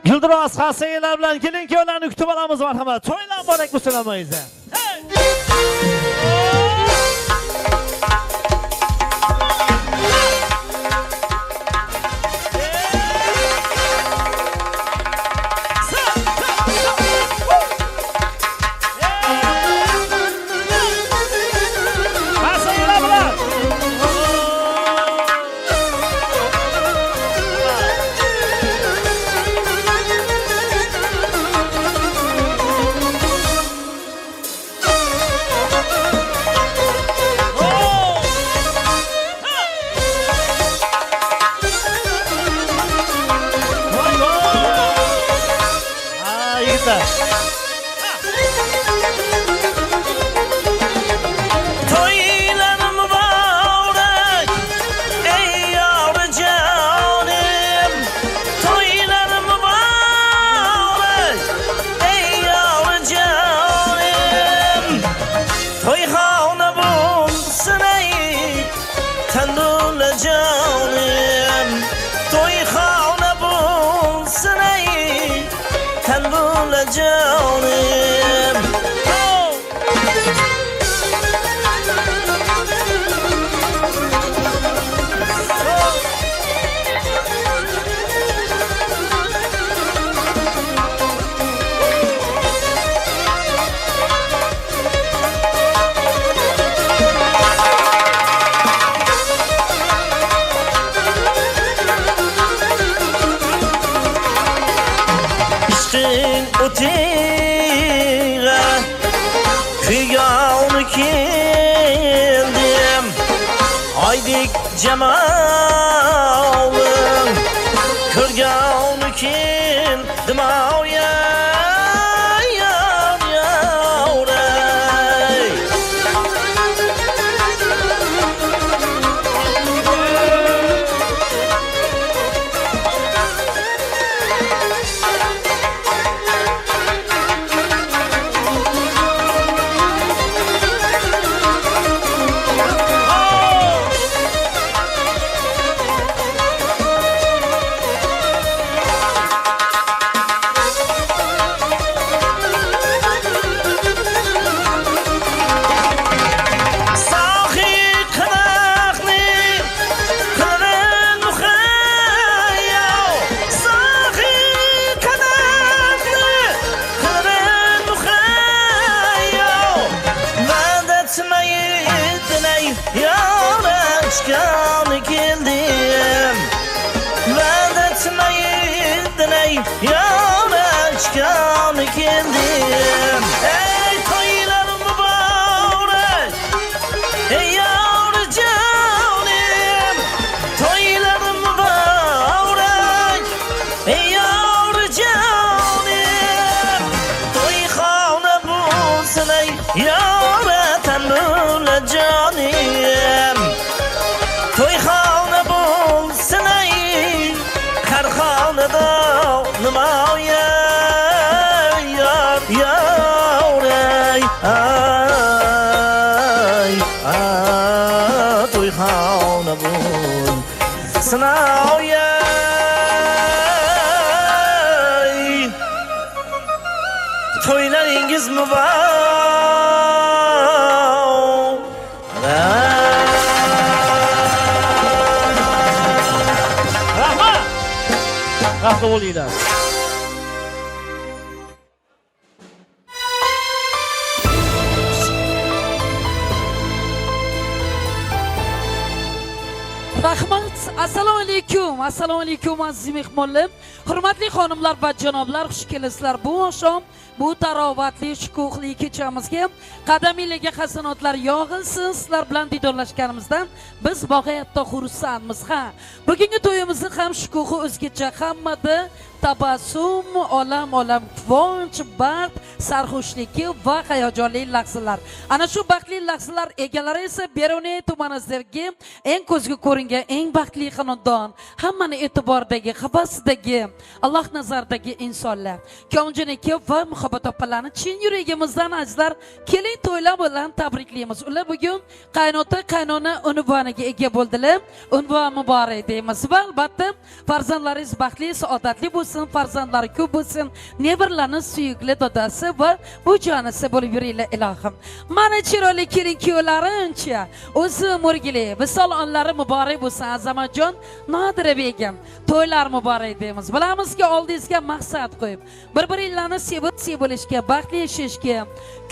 Guldiroz Haseylar bilan keling-ki ularni kutib olamiz marhamat. To'ylar muborak bo'lsin hammaingizga. Cemalım kırgan kim dimağ ya Toylaringiz mübarek. Rahmat. Rahmat bo'linglar. Rahmat. Assalomu alaykum. Assalomu alaykum aziz mehmonlar. Hurmatli xonimlar va janoblar, xush kelasizlar. Bu oqshom bu tarovatli, shukuhli kechamizga qadamingizga hasanotlar yog'ilsin. Sizlar bilan didorlashganimizdan biz bag'oyatda xursandmiz. Ha, bugungi to'yimizni ham shukuhi o'zgacha, hammada tabassum, olam quvonch, baxt, sarxushligi va hayajonli lahzalar. Ana shu baxtli lahzalar egalari esa Beruniy tumanizdagi eng ko'zga ko'ringan eng baxtli xonadon, hammani e'tiboridagi, havasidagi, Alloh nazaridagi insonlar. Komjiniki va muhabbat opalarni chin yuragimizdan azizlar, keling to'ylar bilan tabriklaymiz. Ular bugun qaynota qaynona unvoniga ega bo'ldilar. Unvon muborak deymiz va albatta farzandlaringiz baxtli, saodatli bo'lsin, farzandlari ko'p bo'lsin, nevarlarning suyukli dadasi va bu jonisi bo'lib yuringlar ilohim. Mana chiroyli kelin-kuyovlarimcha, o'zi murgili, visol onlari muborak bo'lsin Azamatjon, Nodira begim. To'ylar muborak deymiz. Bilamizki, oldingizga maqsad qo'yib, bir-biringlarni sevib sevilishga, baxtli yashashga,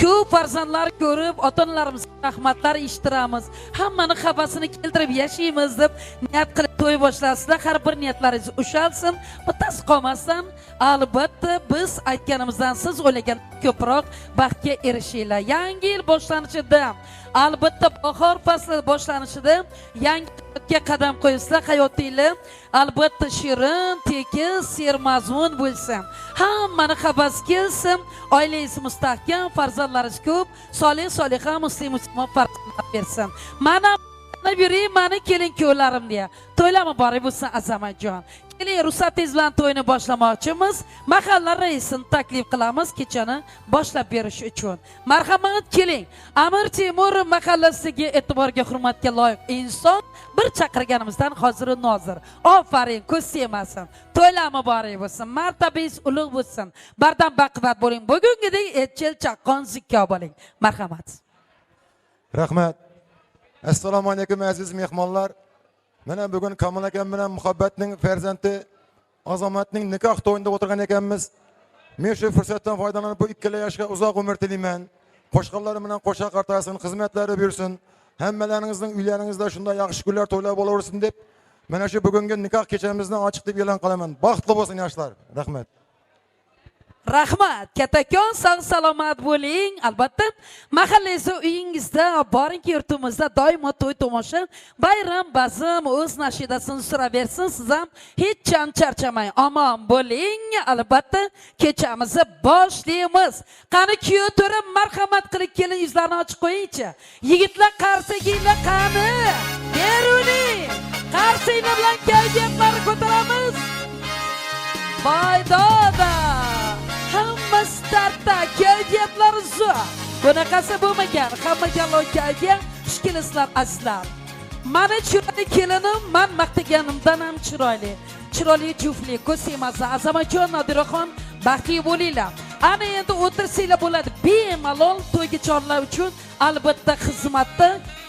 ko'p farzandlar ko'rib, ota-onalarimiz rahmatlar eshittiramiz. Hammani havasini keltirib yashaymiz deb niyat qilib to'y boshlasizlar. Har bir niyatlaringiz ushalsin, bittasi qolmasdan, albatta biz aytganimizdan siz o'ylagan ko'proq baxtga erishinglar. Yangi yil boshlanishida, albatta bahor fasli boshlanishida yangi qadam qo'yasizlar. Hayotinglar albatta shirin, tekis, sermazmun bo'lsin. Hammani havas kelsin, oilangiz mustahkam, farzandlaringiz ko'p, solih soliha musulmon farzandlar bersin. Mana yuri, mani kelin-kuyovlarim deya. To'ylar muborak bo'lsin Azamatjon. Keling, ruxsatingiz bilan to'yni boshlamoqchimiz. Mahalla raisini taklif qilamiz kechani boshlab berish uchun. Marhamat, keling. Amir Temur mahallasiga e'tiborga, hurmatga loyiq inson bir chaqirganimizdan hozir nozir. Ofarin, ko'z sevmasin. To'ylar muborak bo'lsin. Martabangiz ulug' bo'lsin. Bardam baquvvat bo'ling. Bugungidek etchil chaqqon zikko bo'ling. Marhamat. Rahmat. Assalomu alaykum aziz mehmonlar. Mana bugun Kamol akam bilan muhabbatning farzandi Azamatning nikoh to'yida o'tirgan ekanmiz. Men shu fursatdan foydalanib bu ikkala yoshga uzoq umr tilayman. Qo'shqonlari bilan qo'sha qartasin, xizmatlari buyursin. Hammalaringizning uylaringizda shunday yaxshi kunlar to'ylab bo'laversin deb, mana shu bugungi nikoh kechamizni ochiq deb e'lon qilaman. Baxtli bo'lsin yoshlar. Rahmat. Rahmat, katakon sog' salomat bo'ling. Albatta, mahallangiz uyingizda, boringki yurtimizda doimo to'y tomosha, bayram bazm o'z nashidasini suraversin. Siz ham hech charchamang, omon bo'ling. Albatta, kechamizni boshlaymiz. Qani kuyov to'ra marhamat qilib kelin, yuzlarni ochib qo'yingchi. Yigitlar qarsaginglar qani? Beruniy, qarsanglar bilan kayfiyatlarni ko'taramiz. Foydada hamma startda kayfiyatlari zo'r. Bunaqasi bo'lmagan. Hammaga kayfiyat ishkilislar azizlar. Mana chiroyli kelinim, men maqtaganimdan ham chiroyli. Chiroyli juftlik, ko'zimazza Azamatjon, Nodiraxon, baxtli bo'linglar. Ana endi o'tirsanglar bo'ladi. Bemalol to'yga chorlar uchun albatta xizmatda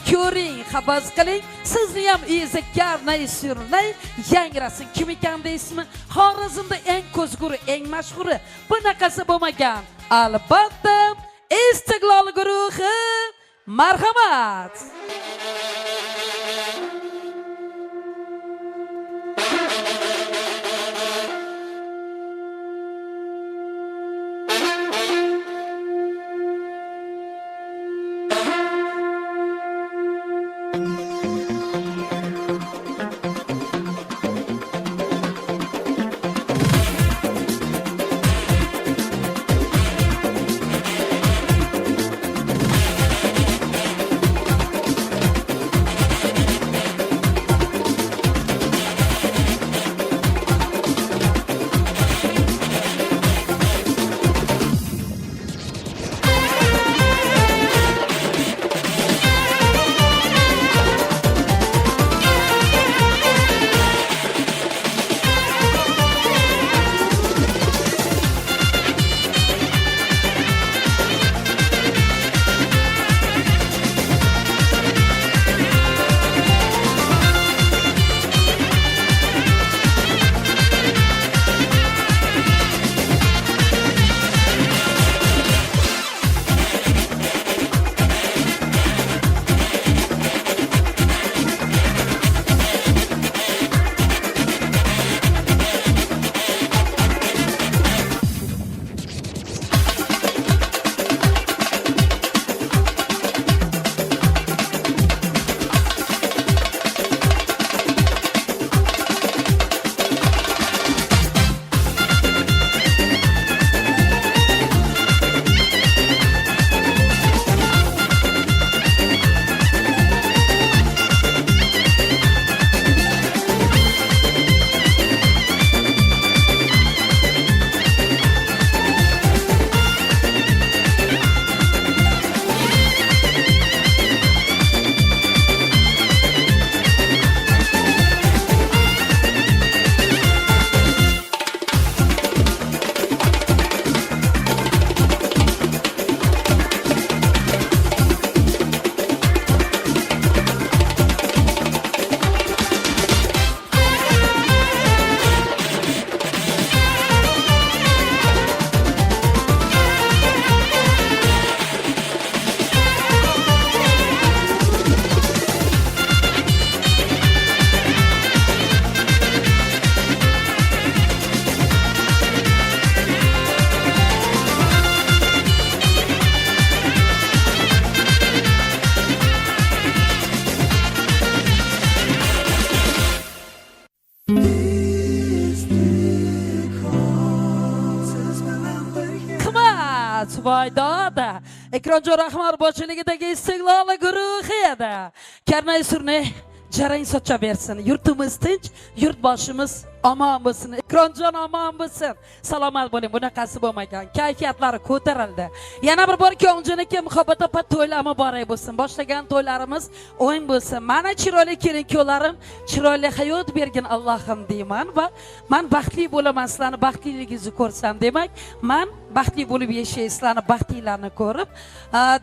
ko'ring, havas qiling. Sizni ham uyingizda karnay surnay yangrasin. Kim ekan deysizmi? Xorazmda eng ko'zguri, eng mashhuri. Bunaqasi bo'lmagan. Albatta, Istiqlol guruhi. Marhamat. Voydada. Ekronjon Rahmar boshchiligidagi istiqloli guruhi edi. Karnay surnay jarang socha bersin. Yurtimiz tinch, yurtboshimiz omon bo'lsin. Ekronjon omon bo'lsin. Salomat bo'ling. Bunaqasi bo'lmagan. Kayfiyatlari ko'tarildi. Yana bir bor Konjoniki muhabbat opa to'ylari muborak bo'lsin. Boshlagan to'ylarimiz o'yin bo'lsin. Mana chiroyli kelin-kuyovlarim, chiroyli hayot bergin Allohim deyman va men baxtli bo'laman, sizlarni baxtliligingizni ko'rsam, demak, men baxtli bo'lib yashaysizlarni, baxtlilarni ko'rib,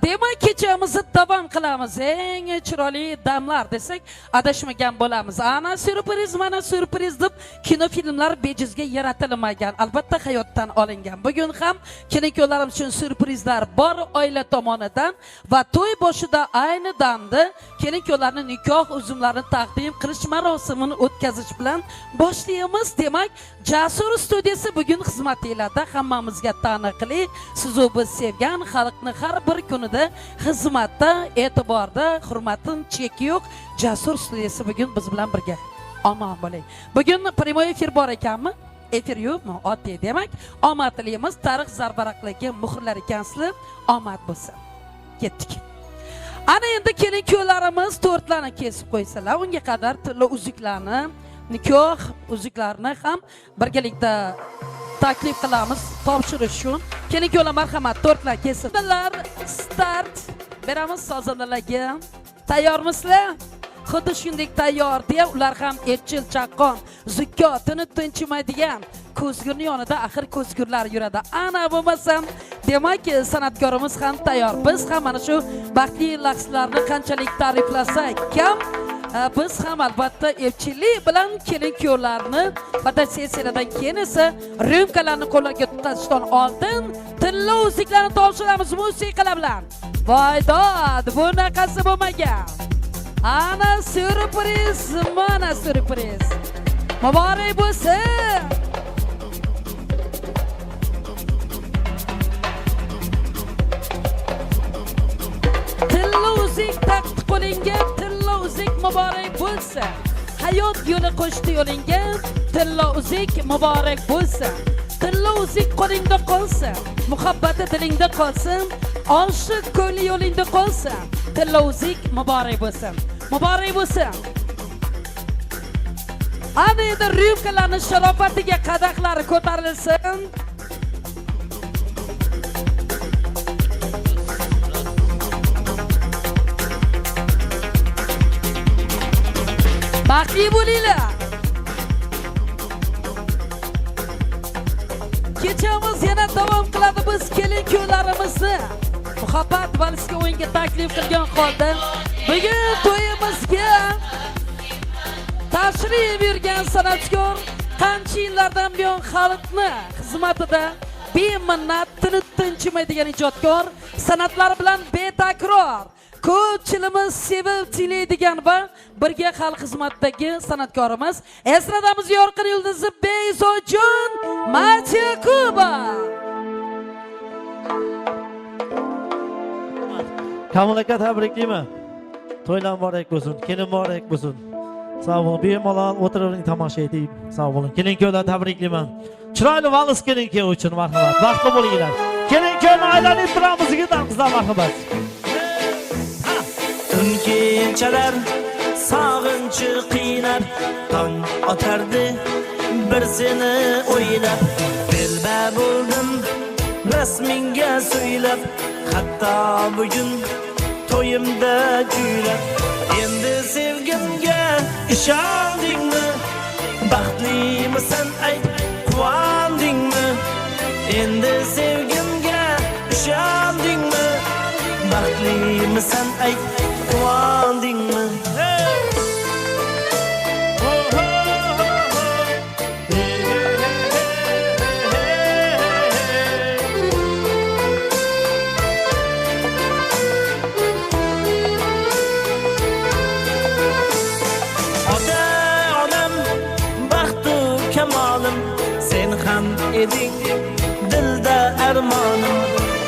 demak, kechamizni davom qilamiz. Eng chiroyli damlar desak, adashmagan bo'lamiz. Ana syurpriz, mana syurpriz deb kino filmlar bejizga yaratilmagan, albatta hayotdan olingan. Bugun ham kelin-kuyovlarim uchun syurprizlar bor oila tomonidan va to'y boshida ayni damda kelin-kuyovlarning nikoh uzumlarini taqdim qilish marosimini o'tkazish bilan boshlaymiz. Demak, Jasur studiyasi bugun xizmatinglarda hammamizga taniqli, siz biz sevgan xalqni har bir kunida xizmatda, e'tiborda, hurmatin cheki yo'q Jasur studiyasi bugun biz bilan birga. Omon bo'ling. Bugun primoy efir bor ekanmi? Efir yo'qmi? Oddiy, demak, omad tilaymiz. Tarix zarbaraqligi muxrlar ekansizlar, omad bo'lsin. Ketdik. Ana endi kelin-kuyovlarimiz tortlarni kesib qo'ysalar, unga qadar turli uzuklarni, nikoh uzuklarini ham birgalikda taklif qilamiz, topshirish uchun. Kelin-kuyovlar marhamat, tortlar kesib. Start beramiz sozandalarga. Tayyormisizlar? Xuddi shunday tayyor deya ular ham etchil chaqqon, zukko, tinib tinchimaydigan ko'zgurni yonida axir ko'zgurlar yuradi. Ana bo'lmasam, demak, san'atkorimiz ham tayyor. Biz ham mana shu baxtli lahzalarni qanchalik ta'riflasak kam, biz ham albatta elchilik bilan kelin-kuyovlarni fotosessiyadan keyin esa rюмкаlarni qo'llarga tutqazishdan oldin tilla uzuklarni topshiramiz musiqa bilan. Voydod, bunaqasi bo'lmagan. Ana syurpriz, mana syurpriz. Muborak bo'lsin. Tilla uzik taqdi qo'linga, tilla uzik muborak bo'lsin. Hayot yo'li qo'shdi yo'linga, tilla uzik muborak bo'lsin. Tilla uzik qo'lingda qolsin, muhabbati dilingda qolsin, oshiq ko'ngli yo'lingda qolsin. Tilla uzik muborak bo'lsin. Muborak bo'lsin. Ana endi rюмкаlarning sharofatiga qadaqlari ko'tarilsin. Baxtli bo'linglar. Kechamiz yana davom qiladi biz kelin-kuyovlarimizni muhabbat valsiga o'yinga taklif qilgan holda bugun to'yimizga tashrif yurgan san'atkor qancha yillardan buyon xalqni xizmatida beminnat tinib tinchimaydigan ijodkor, san'atlari bilan betakror ko'pchiligimiz sevib tinglaydigan va birga xalq xizmatidagi san'atkorimiz estradamiz yorqin yulduzi Beyzojon Matyakuba. Kamol aka tabriklayman. To'ylar muborak bo'lsin, kelin muborak bo'lsin. Sog' bo'ling, bemalol o'tiring, tomosha eting. Sog' bo'ling. Kelin-kuyovlar tabriklayman. Chiroyli vals kelin-kuyov uchun marhamat. Baxtli bo'linglar. Kelin-kuyovni aylanib turamiz, yigitlar, qizlar marhamat. Tun keyinchalar sog'inchi qiynar, tong otardi bir seni o'ylab. Belba bo'ldim rasmingga so'ylab, hatto bugun to'yimda kuylab. Endi sevgimga ishondingmi? Baxtlimisan ayt, quvondingmi? Endi sevgimga ishondingmi? Baxtlimisan ayt, quvondingmi? Sen ham eding dilda armonim,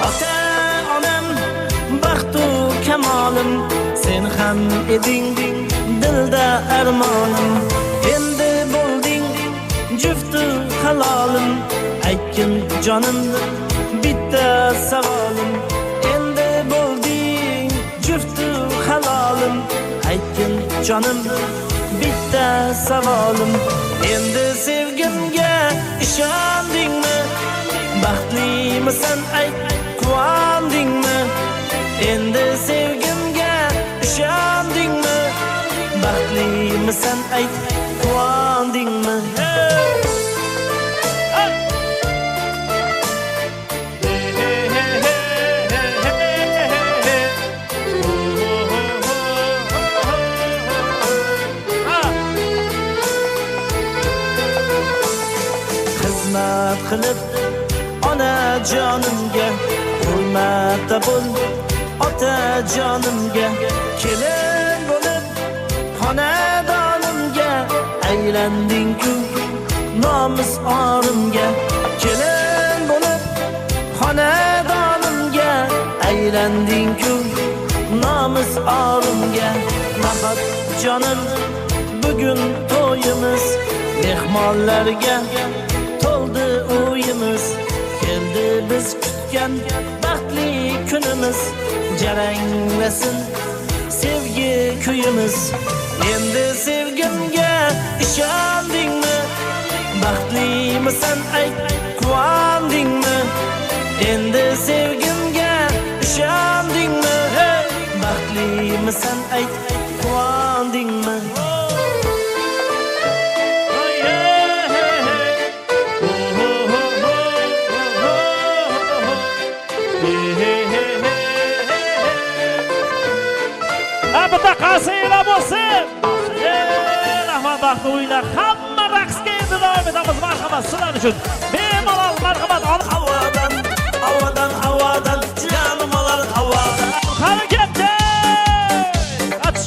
ota onam baxtu kamolim. Sen ham eding dilda armonim, endi bo'lding juftu halolim. Aytgin jonim bitta savolim endi bo'lding juftu halolim aytgin jonim bitta savolim endi sevgimga ishondingmi baxtlimisan ayt quvondingmi endi sevgimga ishondingmi baxtlimisan ayt quvondingmi xizmat qilib ona jonimga hurmatda bo'l ota jonimga kelin bo'lib xonadonimga aylanding-ku nomus orimga kelin bo'lib xonadonimga aylanding-ku nomus orimga nahot jonim bugun to'yimiz mehmonlarga to'ldi uyimiz keldi biz kutgan baxtli kunimiz jaranglasin sevgi kuyimiz endi sevgimga ishondingmi baxtlimisan ayt quvondingmi endi sevgimga ishondingmi baxtlimisan ayt quvondingmi Qasıyla bo'lsin. Rahmat baxtli o'yinlar. Hamma raqsga endi davom etamiz. Marhamat sizlar uchun. Bemalol marhamat havodan jonim olar havodan. Harakatda. Ach.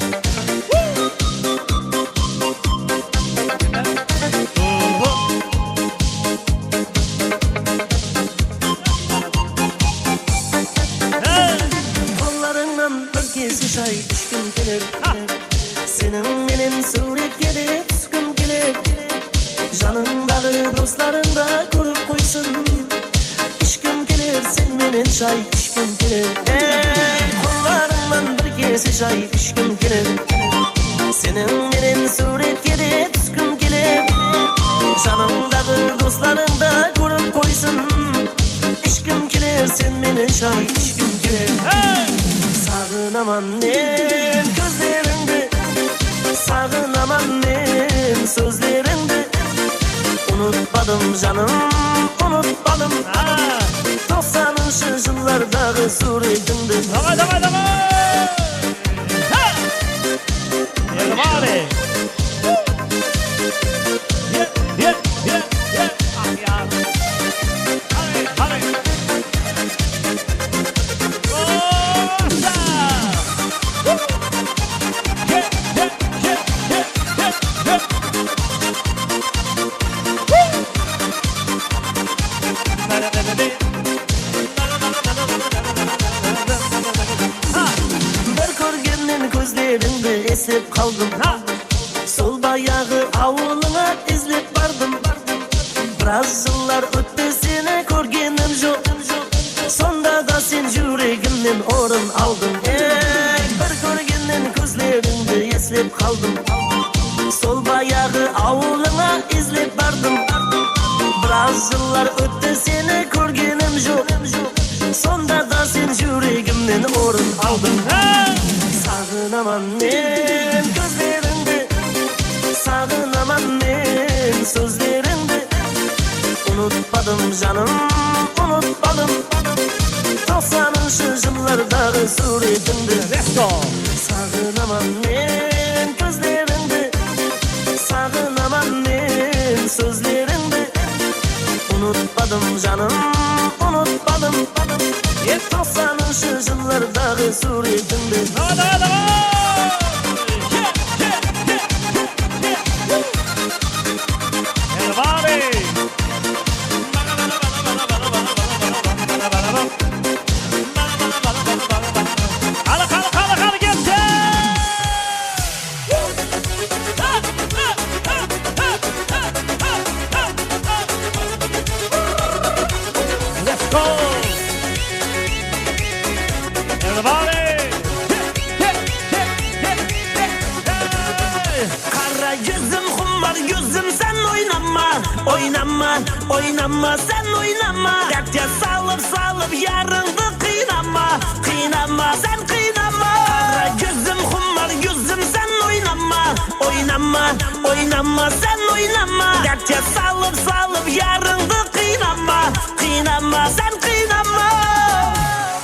Qo'llaringdan bir kez shay ishkim kelir senin menin suretga deb tushkim kelir jonimdagi do'stlaringda ko'rib qo'ysin ishkim kelir sen menin shay ishkim kelir qo'llaringdan bir kez shay ishkim kelir senin menin suretga deb tushkim kelir jonimdagi do'stlaringda ko'rib qo'ysin ishkim kelir sen menin shay ishkim kelir Sağınaman men gözlerinde Sağınaman men sözlerinde Unutmadım canım unutmadım 90'ıncı yıllardaki suretimde Davay davay davay. Elvare. Ah ya. Hadi. Esip kaldım sol bayağı avluna izlep vardım biraz yıllar öttü seni görgenim yok sonda da sen yüreğimden orun aldın bir görgenden gözlerinde esip kaldım sol bayağı avluna izlep vardım biraz yıllar öttü seni görgenim yok sonda da sen yüreğimden orun aldın Sağınaman men gözlerinde Sağınaman men sözlerinde Unutmadım canım unutmadım 90'ıncı yıllardaki suretimde Let's go. Sağınaman men gözlerinde Sağınaman men sözlerinde Unutmadım canım unutmadım 90'ıncı yıllardaki suretimde Kara gözüm humar gözüm sen oynama. Oynama, oynama sen oynama. Dertçe salıp yarındı kıynama. Kıynama sen kıynama. Kara gözüm humar gözüm sen oynama. Oynama, oynama sen oynama. Dertçe salıp yarındı kıynama. Kıynama sen kıynama.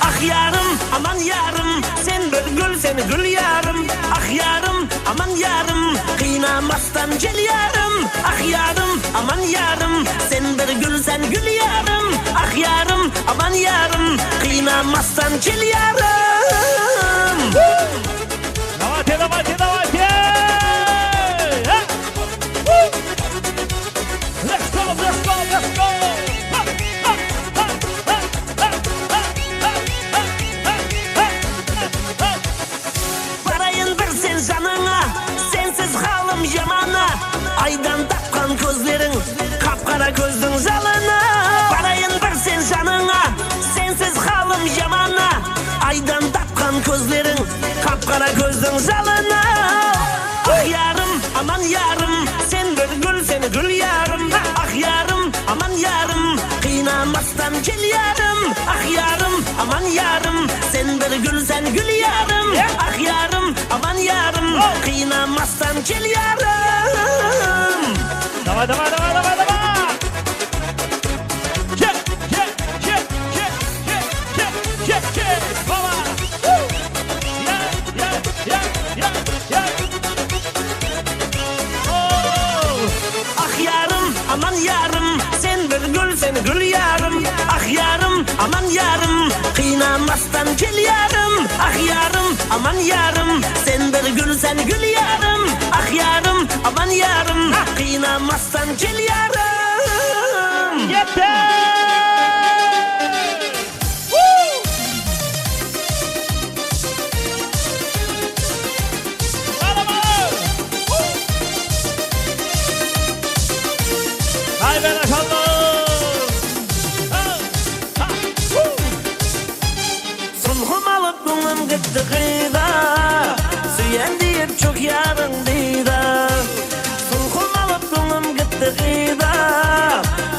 Ah yarım aman yarım. Sen bir gül seni gül yarım. Ah yarım aman yarım. Kıynamastan gel yarım. Ah yarım aman yarım. Sen bir gül sen gül yarım. Ah yarım aman yarım. Kıynamastan gel yarım. Давайте. Let's go. Varayın bir sen canına. Sensiz halim yamana. Aydan tapkan gözlerin. Kapkara gözün zalına. Varayın bir sen canına. Sensiz halim yamana. Aydan tapkan gözlerin. Kapkara gözün zalına. Ah yarım aman yarım. Sen bir gül seni gül yarım. Ah yarım aman yarım. Kıynamastan gel yarım. Ah yarım aman yarım. Sen bir gül sen gül yarım. Ah yarım aman yarım. Kıynamastan gel yarım. Давай. Check. Baba. Yeah. Ah yarım aman yarım. Sen bir gül sen gül yarım. Ah yarım aman yarım. Kıynamastan gel yarım. Ah yarım aman yarım. Sen bir gül sen gül yarım. Ah yarım aman yarım. Kıynamastan gel yarım. Yeter. Hay ben efendim. Sulhum alıp gönlüm gitti kıyıda. Süyen deyip çok yarın deyda. Sulhum alıp gönlüm gitti kıyıda.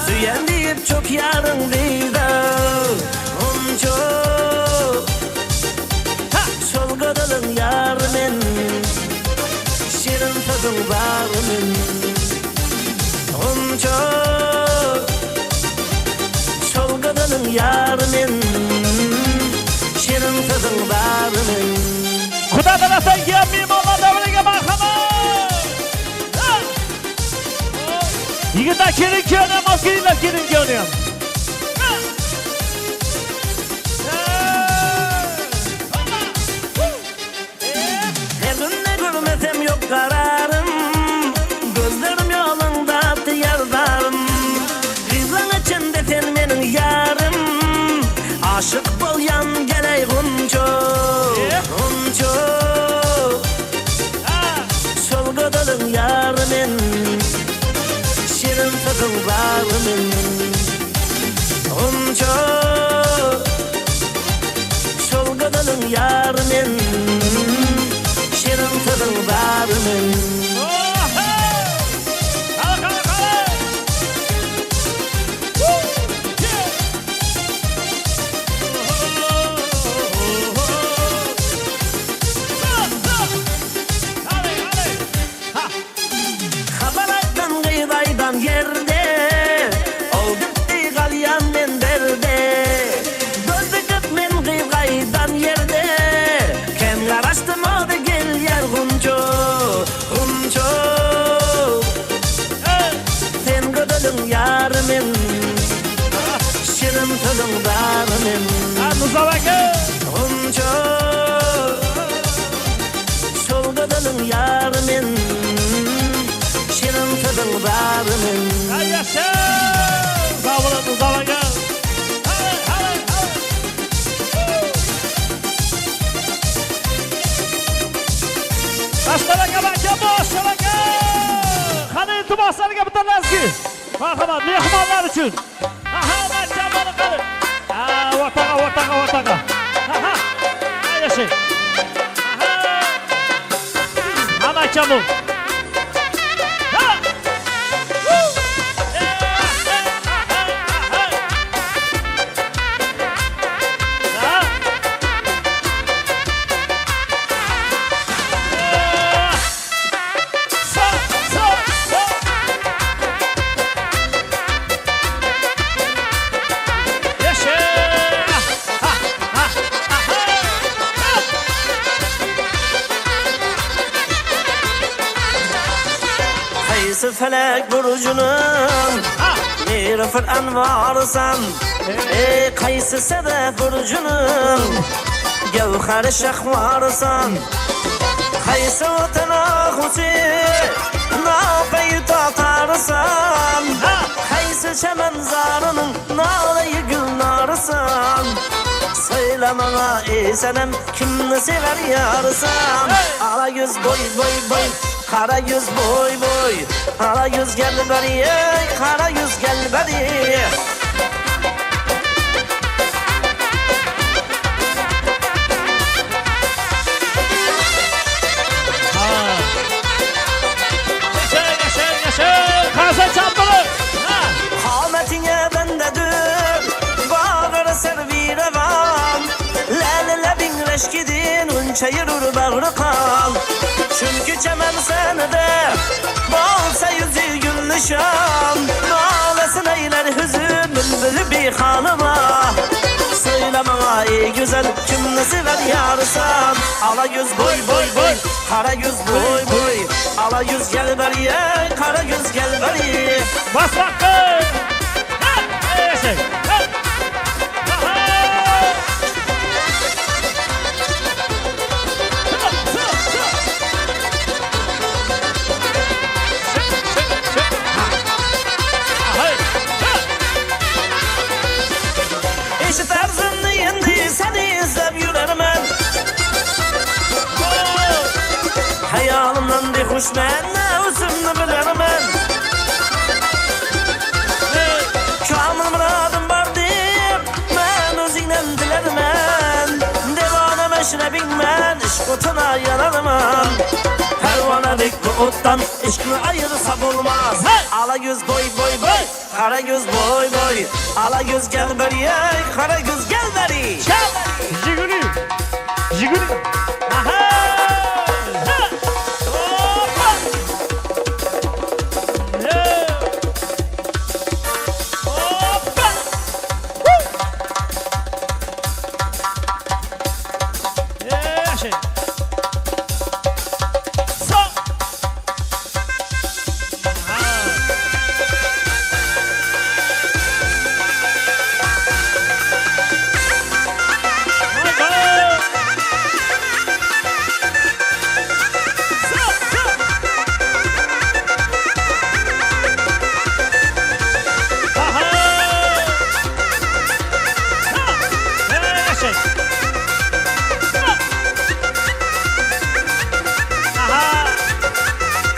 Süyen deyip çok yarın deyda. Onco Şolgadalın yarımın. Şirin tadın varımın. Onco Şolgadalın yarımın. Şirin tadın varımın. Kuda taraftan gelmeyeyim onlarla birlikte marhaba. Yigitler kelin köyüne maskeliler kelin köyüne. Evimde görmesem yok kararım. Gözlerim yolunda yardarım. Kızın içinde sen benim yarım. Aşık bol yan geley Gunco. Gunco Şolgadalın yarımın. Şirin tadın varımın. Gunco Şolgadalın yarımın. Şirin tadın varımın. Habalaydan gıydaydan yerde. Olduk ey galyan men derde. Gözlüküp men gıydaydan yerde. Kem yaraştım o da gel yer Gunco. Gunco sen gödülün yarımın. Şirin tadın varımın. Gunco Şolgadalın yarımın. Şirin tadın varımın. Hay yaşa. Sağ olun Muzabaga. Başlarına bakın başlarına. Hadi iltimaslarına bir tane ezgi. Marhamat mehmanlar için. Aha ben canlarım kalın. Ortaga. Aha. Hay yaşa. Aha. Hemen çabuk. Kaysı felek burcunun Nirfır envarısan Kaysı sedef burcunun Gevher şehvarısan Kaysı otana husi Nafeyi tatarsan Kaysı çemen zarının Nağlayı gülnarsan Söyle bana senem kimni sever yarsan Ala yüz boy boy boy Kara yüz boy boy Ala yüz gel beri Kara yüz gel beri Kasa çapılı. Hametine bendedir Bağır servire van Lale bin reşkidin Unça yürür bağrı kan Çünkü çemen senede Balsa yüzü gül nişan Nalesin eyler hüzün Bülbülü bir hanıma Söyle bana ey güzel Kimle sever yarsan Ala yüz boy boy boy Kara yüz boy boy Ala yüz gel beri Kara yüz gel beri Bas hakkı. Yaşa. İşte tarzını yendi seni izlep yürürüm ben Hayalımdan bir kuş ben ne üzümünü bilirim ben Kamil muradım var deyip ben özüyle dilerim ben Devana meşrebin ben işk otuna yanarım ben Pervana bekli ottan işkini ayırsa bulmaz Ala göz boy boy boy Kara göz boy boy Ala göz gel beri Kara göz gel beri Jiguli. Jiguli. Aha. Hoppa. Hoppa. Yaşa. Sağ.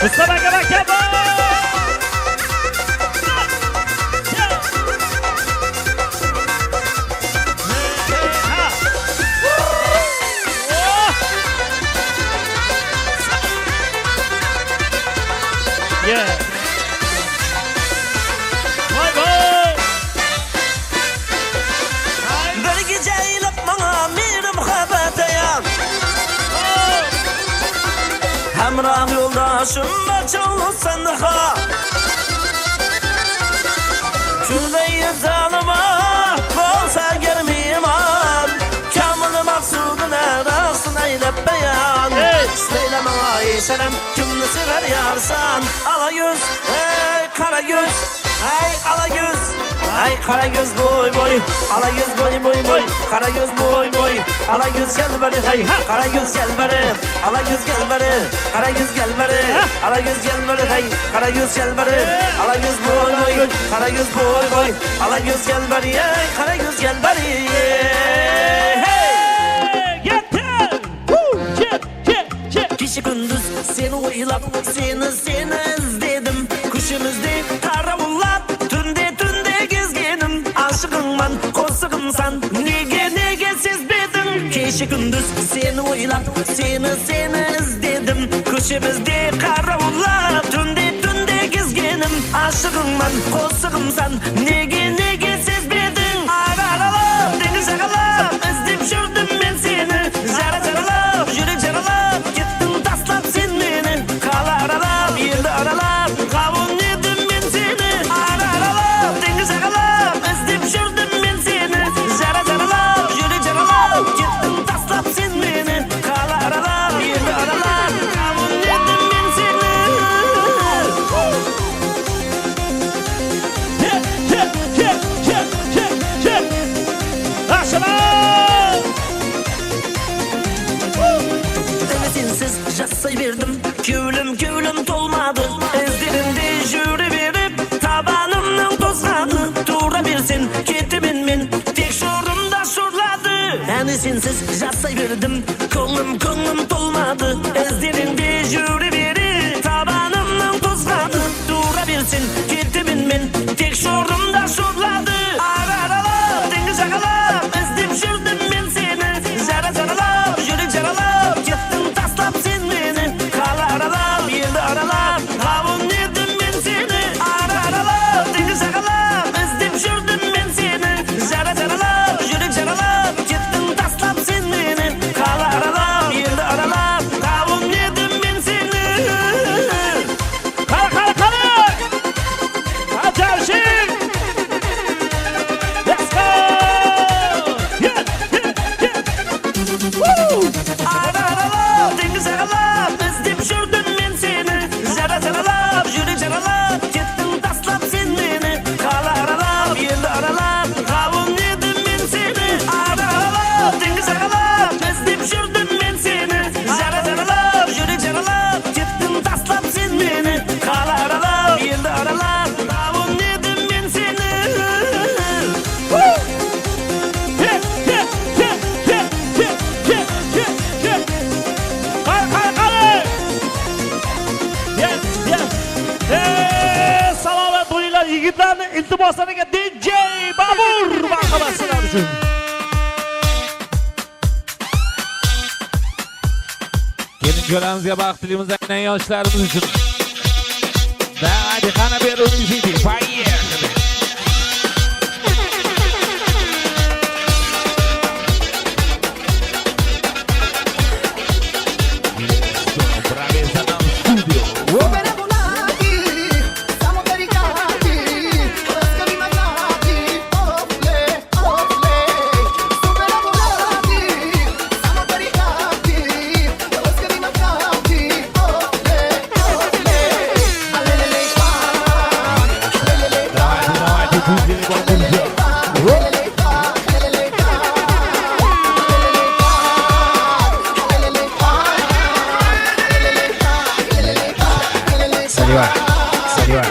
Mustafa Kabak yapma! Yeah. Vay vay. Bir geceyle bana bir muhabbet yan Hemrah yoldaşım barçalı sendiha Külbeyi zalıma olsa gelmeyim an Kamil maksudun arasına eylep beyan Söyleme ay senem kimni sever yarsan Ala yüz ey kara göz Ey ala göz Ay kara göz boy boy Ala göz boy boy boy Kara göz boy boy Ala göz gel beri hey Kara göz gel beri Ala göz gel beri Kara göz gel beri Ala göz gel beri hey Kara göz gel beri Ala göz boy boy Kara göz boy boy Ala göz gel beri hey Kara göz gel beri Gece gündüz seni oylap seni izledim Kuşumuzda karavullar tünde tünde gezgenim Aşıkım ben kosuğumsan nege siz bedin Gece gündüz seni oylap seni izledim Kuşumuzda karavullar tünde tünde gezgenim Aşıkım ben kosuğumsan nege siz bedin Aralar deniz aralar izleyip şurdum ben seni Zara zaralar yürek zaralar gittin taslap sen beni Kala aralar yerde aralar kavun yedim ben seni Aralar deniz aralar izleyip şurdum ben seni Zara zaralar yürek zaralar gittin taslap sen beni Kala aralar yerde aralar kavun yedim ben seni sensiz jasayverdim. Ko'nglim to'lmadi. Izlaringda yuraverir, tabanimning to'zg'adi. Dura bersin, ketdim men, tek sho'rimda sho'rladi. Araralab, dengiz aqalab, izlab yurdim men seni. Jaralab, yurak jaralab, ketdim taslab sen meni. Qala aralab, yerda aralab, qavun yedim men seni. Araralab, dengiz aqalab, izlab yurdim men seni. Jaralab, yurak jaralab, ketdim taslab sen meni. Qala aralab, yerda aralab, qavun yedim men seni. Qara! Atarşin! Let's go! Yeah! Woo! Araralab, dengiz aqalab, izlab yurdim men seni. Jaralab, yurak jaralab, ketdim taslab sen meni. Qala aralab, yerda aralab, qavun yedim men seni. Araralab, dengiz aqalab, izlab yurdim men seni. Jaralab, yurak jaralab, ketdim taslab sen meni. Qala aralab, yerda aralab, qavun yedim men seni. Salomat bo'linglar yigitlarni iltimoslariga DJ Babur marhamat sizlar uchun. Keling ko'ramizga baxtligimiz aynan yoshlarimiz uchun. Hadi qana berun yuzidi. Fire. Siamo caricati, freschi mangiati, ofle, ofle. Super abbonati, siamo caricati, freschi mangiati, ofle, ofle. Allele fa, allele fa, allele fa, Saliva.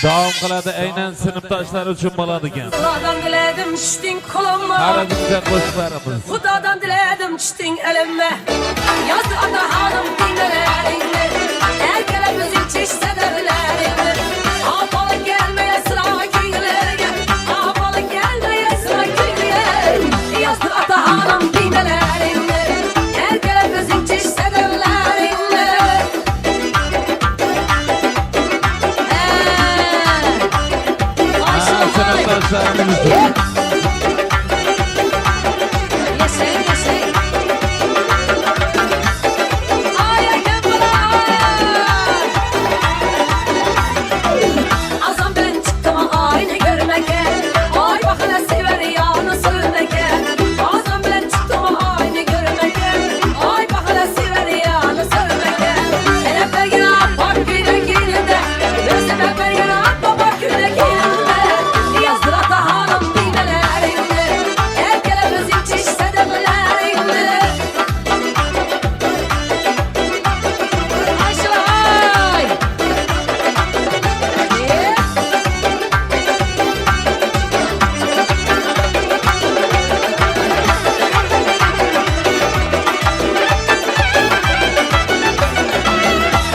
davom qiladi, aynan sinfdoshlar uchun bo'ladi ekan. Xudodan diledim düştün kulağıma. Aramizda qo'shiqlarimiz. Xudodan diledim düştün elimde. Yazdı ata hanım dinlelerimde. Erkelemizin çeşse derlerimde. Apalı gelmeye sıra köylerine. Apalı gelmeye sıra köylerine. Yazdı ata hanım dinlelerimde. Erkelemizin çeşse derlerimde. Sinfdoshlarimiz uchun. Yaşayın yaşayın. Ay azam ben çıktım aynı görmeke. Ay bakın sever yanı sövmeke. Azam ben çıktım aynı görmeke. Ay bakın sever yanı sövmeke. Hele belgine bak güne gelinde. Gözüme belgine bak güne gelinde. Yazdır ata hanım dinlelerinde. Erkelemizin çeşse demelerinde. Ayşe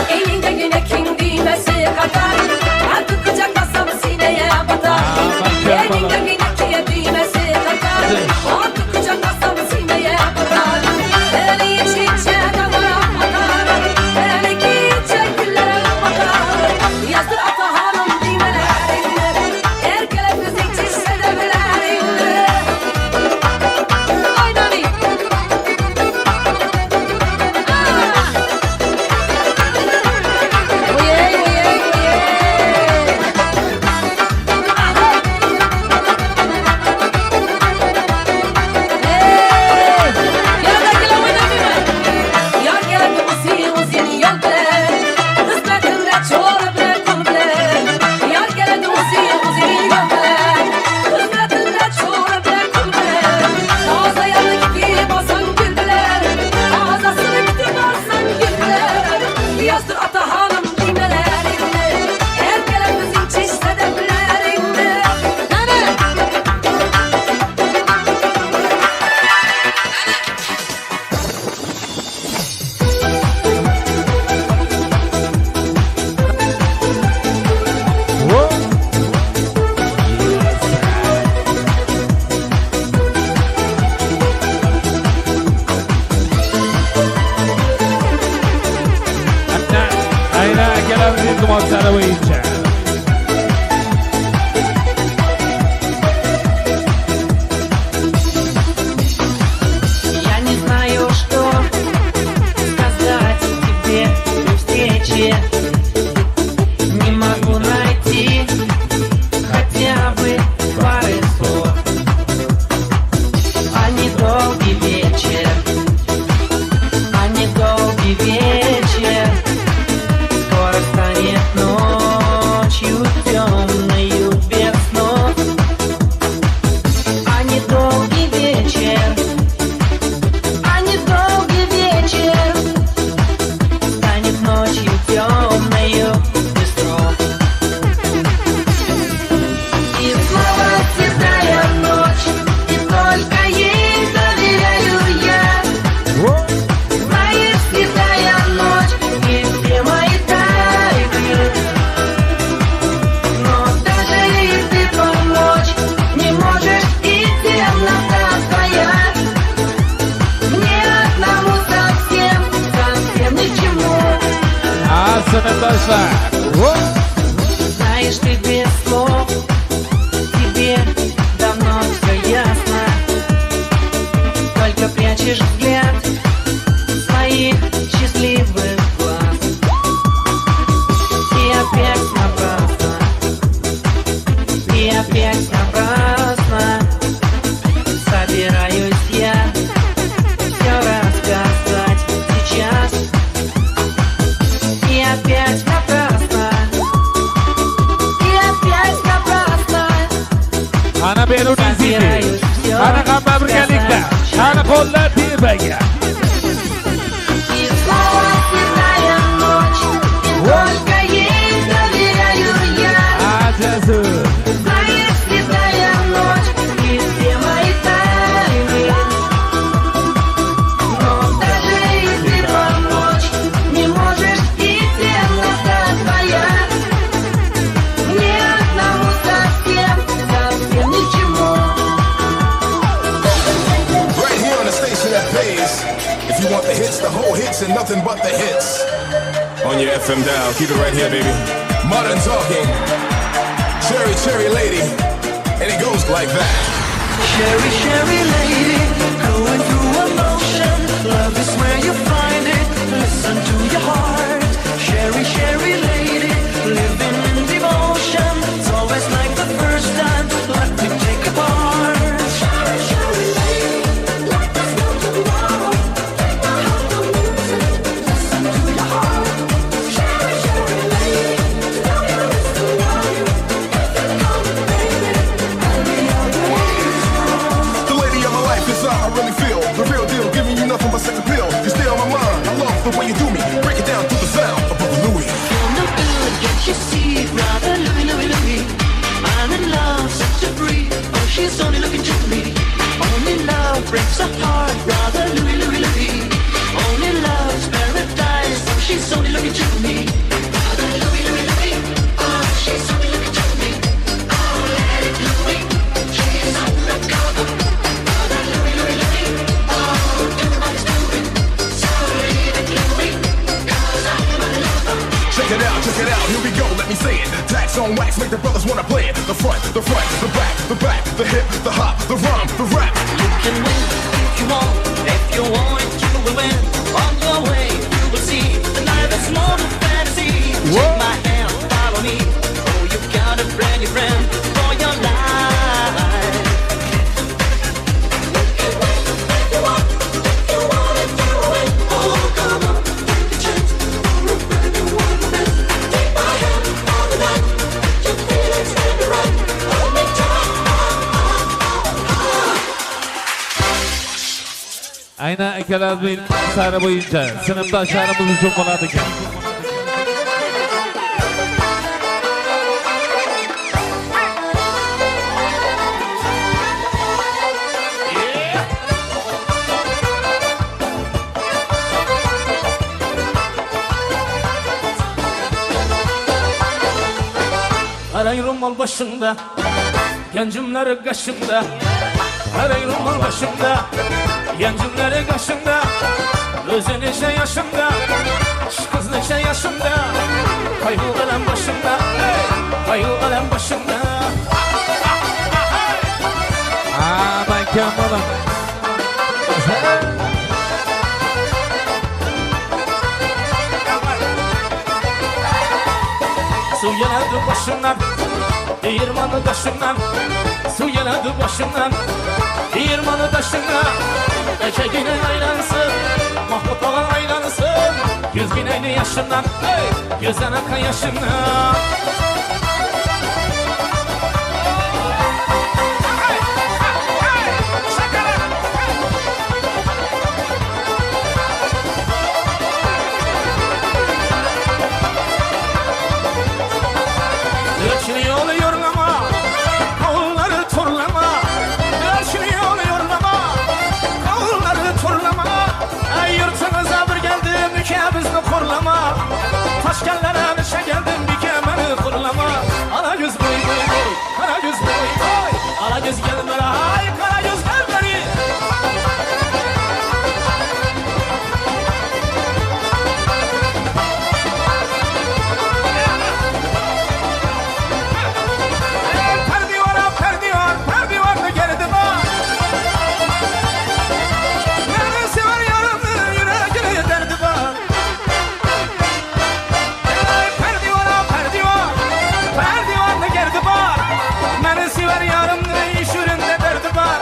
elinde güne kim düğmesi kadar. Artık kucaklasam sineye batar. Elinde güne kiye düğmesi kadar. Artık kucaklasam sineye batar. Beni içince damara batar. Beni giyince güllere batar. Yazdır ata hanım düğmelerinde. Erkelemizin çizse demelerinde. Ay nani. Oyey oyey oyey. Yazdır ata hanım düğmelerinde. Erkelemizin çeşse demelerinde. Nene. Aynan akalamizning iltimoslari bo'yicha. Я не знаю, что сказать тебе при встрече. Не могу найти хотя бы пары слов. А недолгий вечер, а недолгий вечер. Скоро станет ночью темною без снов. А недолгий вечер, а недолгий вечер станет ночью темною без снов. И снова седая ночь, и только ей доверяю я. Знаешь, седая ночь, и все мои тайны. Но даже если помочь не можешь, и темнота твоя мне одному совсем, совсем ни к чему. Sinfdoshlar. Знаешь, ты без слов, тебе давно все ясно. Только прячешь взгляд своих счастливых глаз. И опять напрасно, и опять напрасно собираюсь я все рассказать сейчас. И опять напрасно, и опять напрасно Ana beruni zidi. Ana hamma birgalikda. Ana qo'llar tepaga. И снова седая ночь, и только ей доверяю я. mixing nothing but the hits. On your FM dial, keep it right here, baby. Modern talking, cherry, cherry lady, and it goes like that. Cherry, cherry lady, going through emotion. Love is where you find it. Listen to your heart. Cherry, cherry lady, living in devotion. It's always like the first time. Let me take a part. Cherry, cherry lady, like there's no tomorrow. Take my heart from music. Listen to your heart. Cherry, cherry lady, tell me this to love you. If you come, baby, I'll be always. The lady of my life is how I really feel. The real deal, giving you nothing but second pill. You stay on my mind. I love the way you do me. Break it down to the sound of Brother Louie. Feel no good, can't you see, brother Louie, Louie, Louie? I'm in love, such a breeze. Oh, she's only looking to me. Only love breaks a heart, brother Louie, Louie, Louie. Only love's paradise. Oh, she's only looking to me. Brother Louie, Louie, Louie. Oh, she's only looking to me. Oh, let it Louie. She's undercover. Brother Louie, Louie, Louie. Oh, do what it's doing. So leave it Louie, 'cause I'm a lover. Check it out, here we go, let me say it. Tax on wax, make the brothers wanna play it. The front, the back, the hip, the hop, the rhyme, the rap. You can win if you want. If you want it, you will win. On your way, you will see the life is more than fantasy. Take my hand, follow me. Oh, you got a brand new friend for your life. You can win if you want. If you want it, you will win. Oh, come on, take a chance for a brand new wonderment. Take my hand on the night. You feel it's stand right. Hold me tight. Aynan akalarning sari bo'yicha sinfdoshlarimiz uchun bo'ladi ekan. Arayın rumal başında, gencimleri kaşında. Arayın rumal başında, gencimleri kaşında. Özü neçe yaşında, şu kız neçe yaşında. Kaygı kalem başında, kaygı kalem başında. Ben Kemal'ım. Su yanadı başından, değirmanı taşından. Su yanadı başından, değirmanı taşından. Eşeğine aylansın, Mahmut Ağa aylansın. Yüz bineyli yaşından, gözden akan yaşından. Ölçülü oluyor ama kavulları turlama. Ölçülü oluyor ama kavulları turlama. Ay yurtumuza bir geldim ülkemizni kurlama. Taşkenlere nişe geldim bir kemeni kurlama. Ala yüz boy boy boy, kara yüz boy boy. Ala yüz gelmeli, ay kara yüz gelmeli. Perdivanı geldi bak. Neresi var yarımın yüreğine derdi bak. Perdivanı geldi bak. Neresi var yarımın işüründe derdi bak.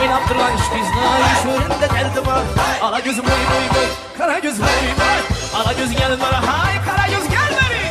Oynap duran iş bizle işüründe derdi bak. Ala göz boy boy boy, kara göz boy boy. Ala göz gel bana, hay kara göz gel beni.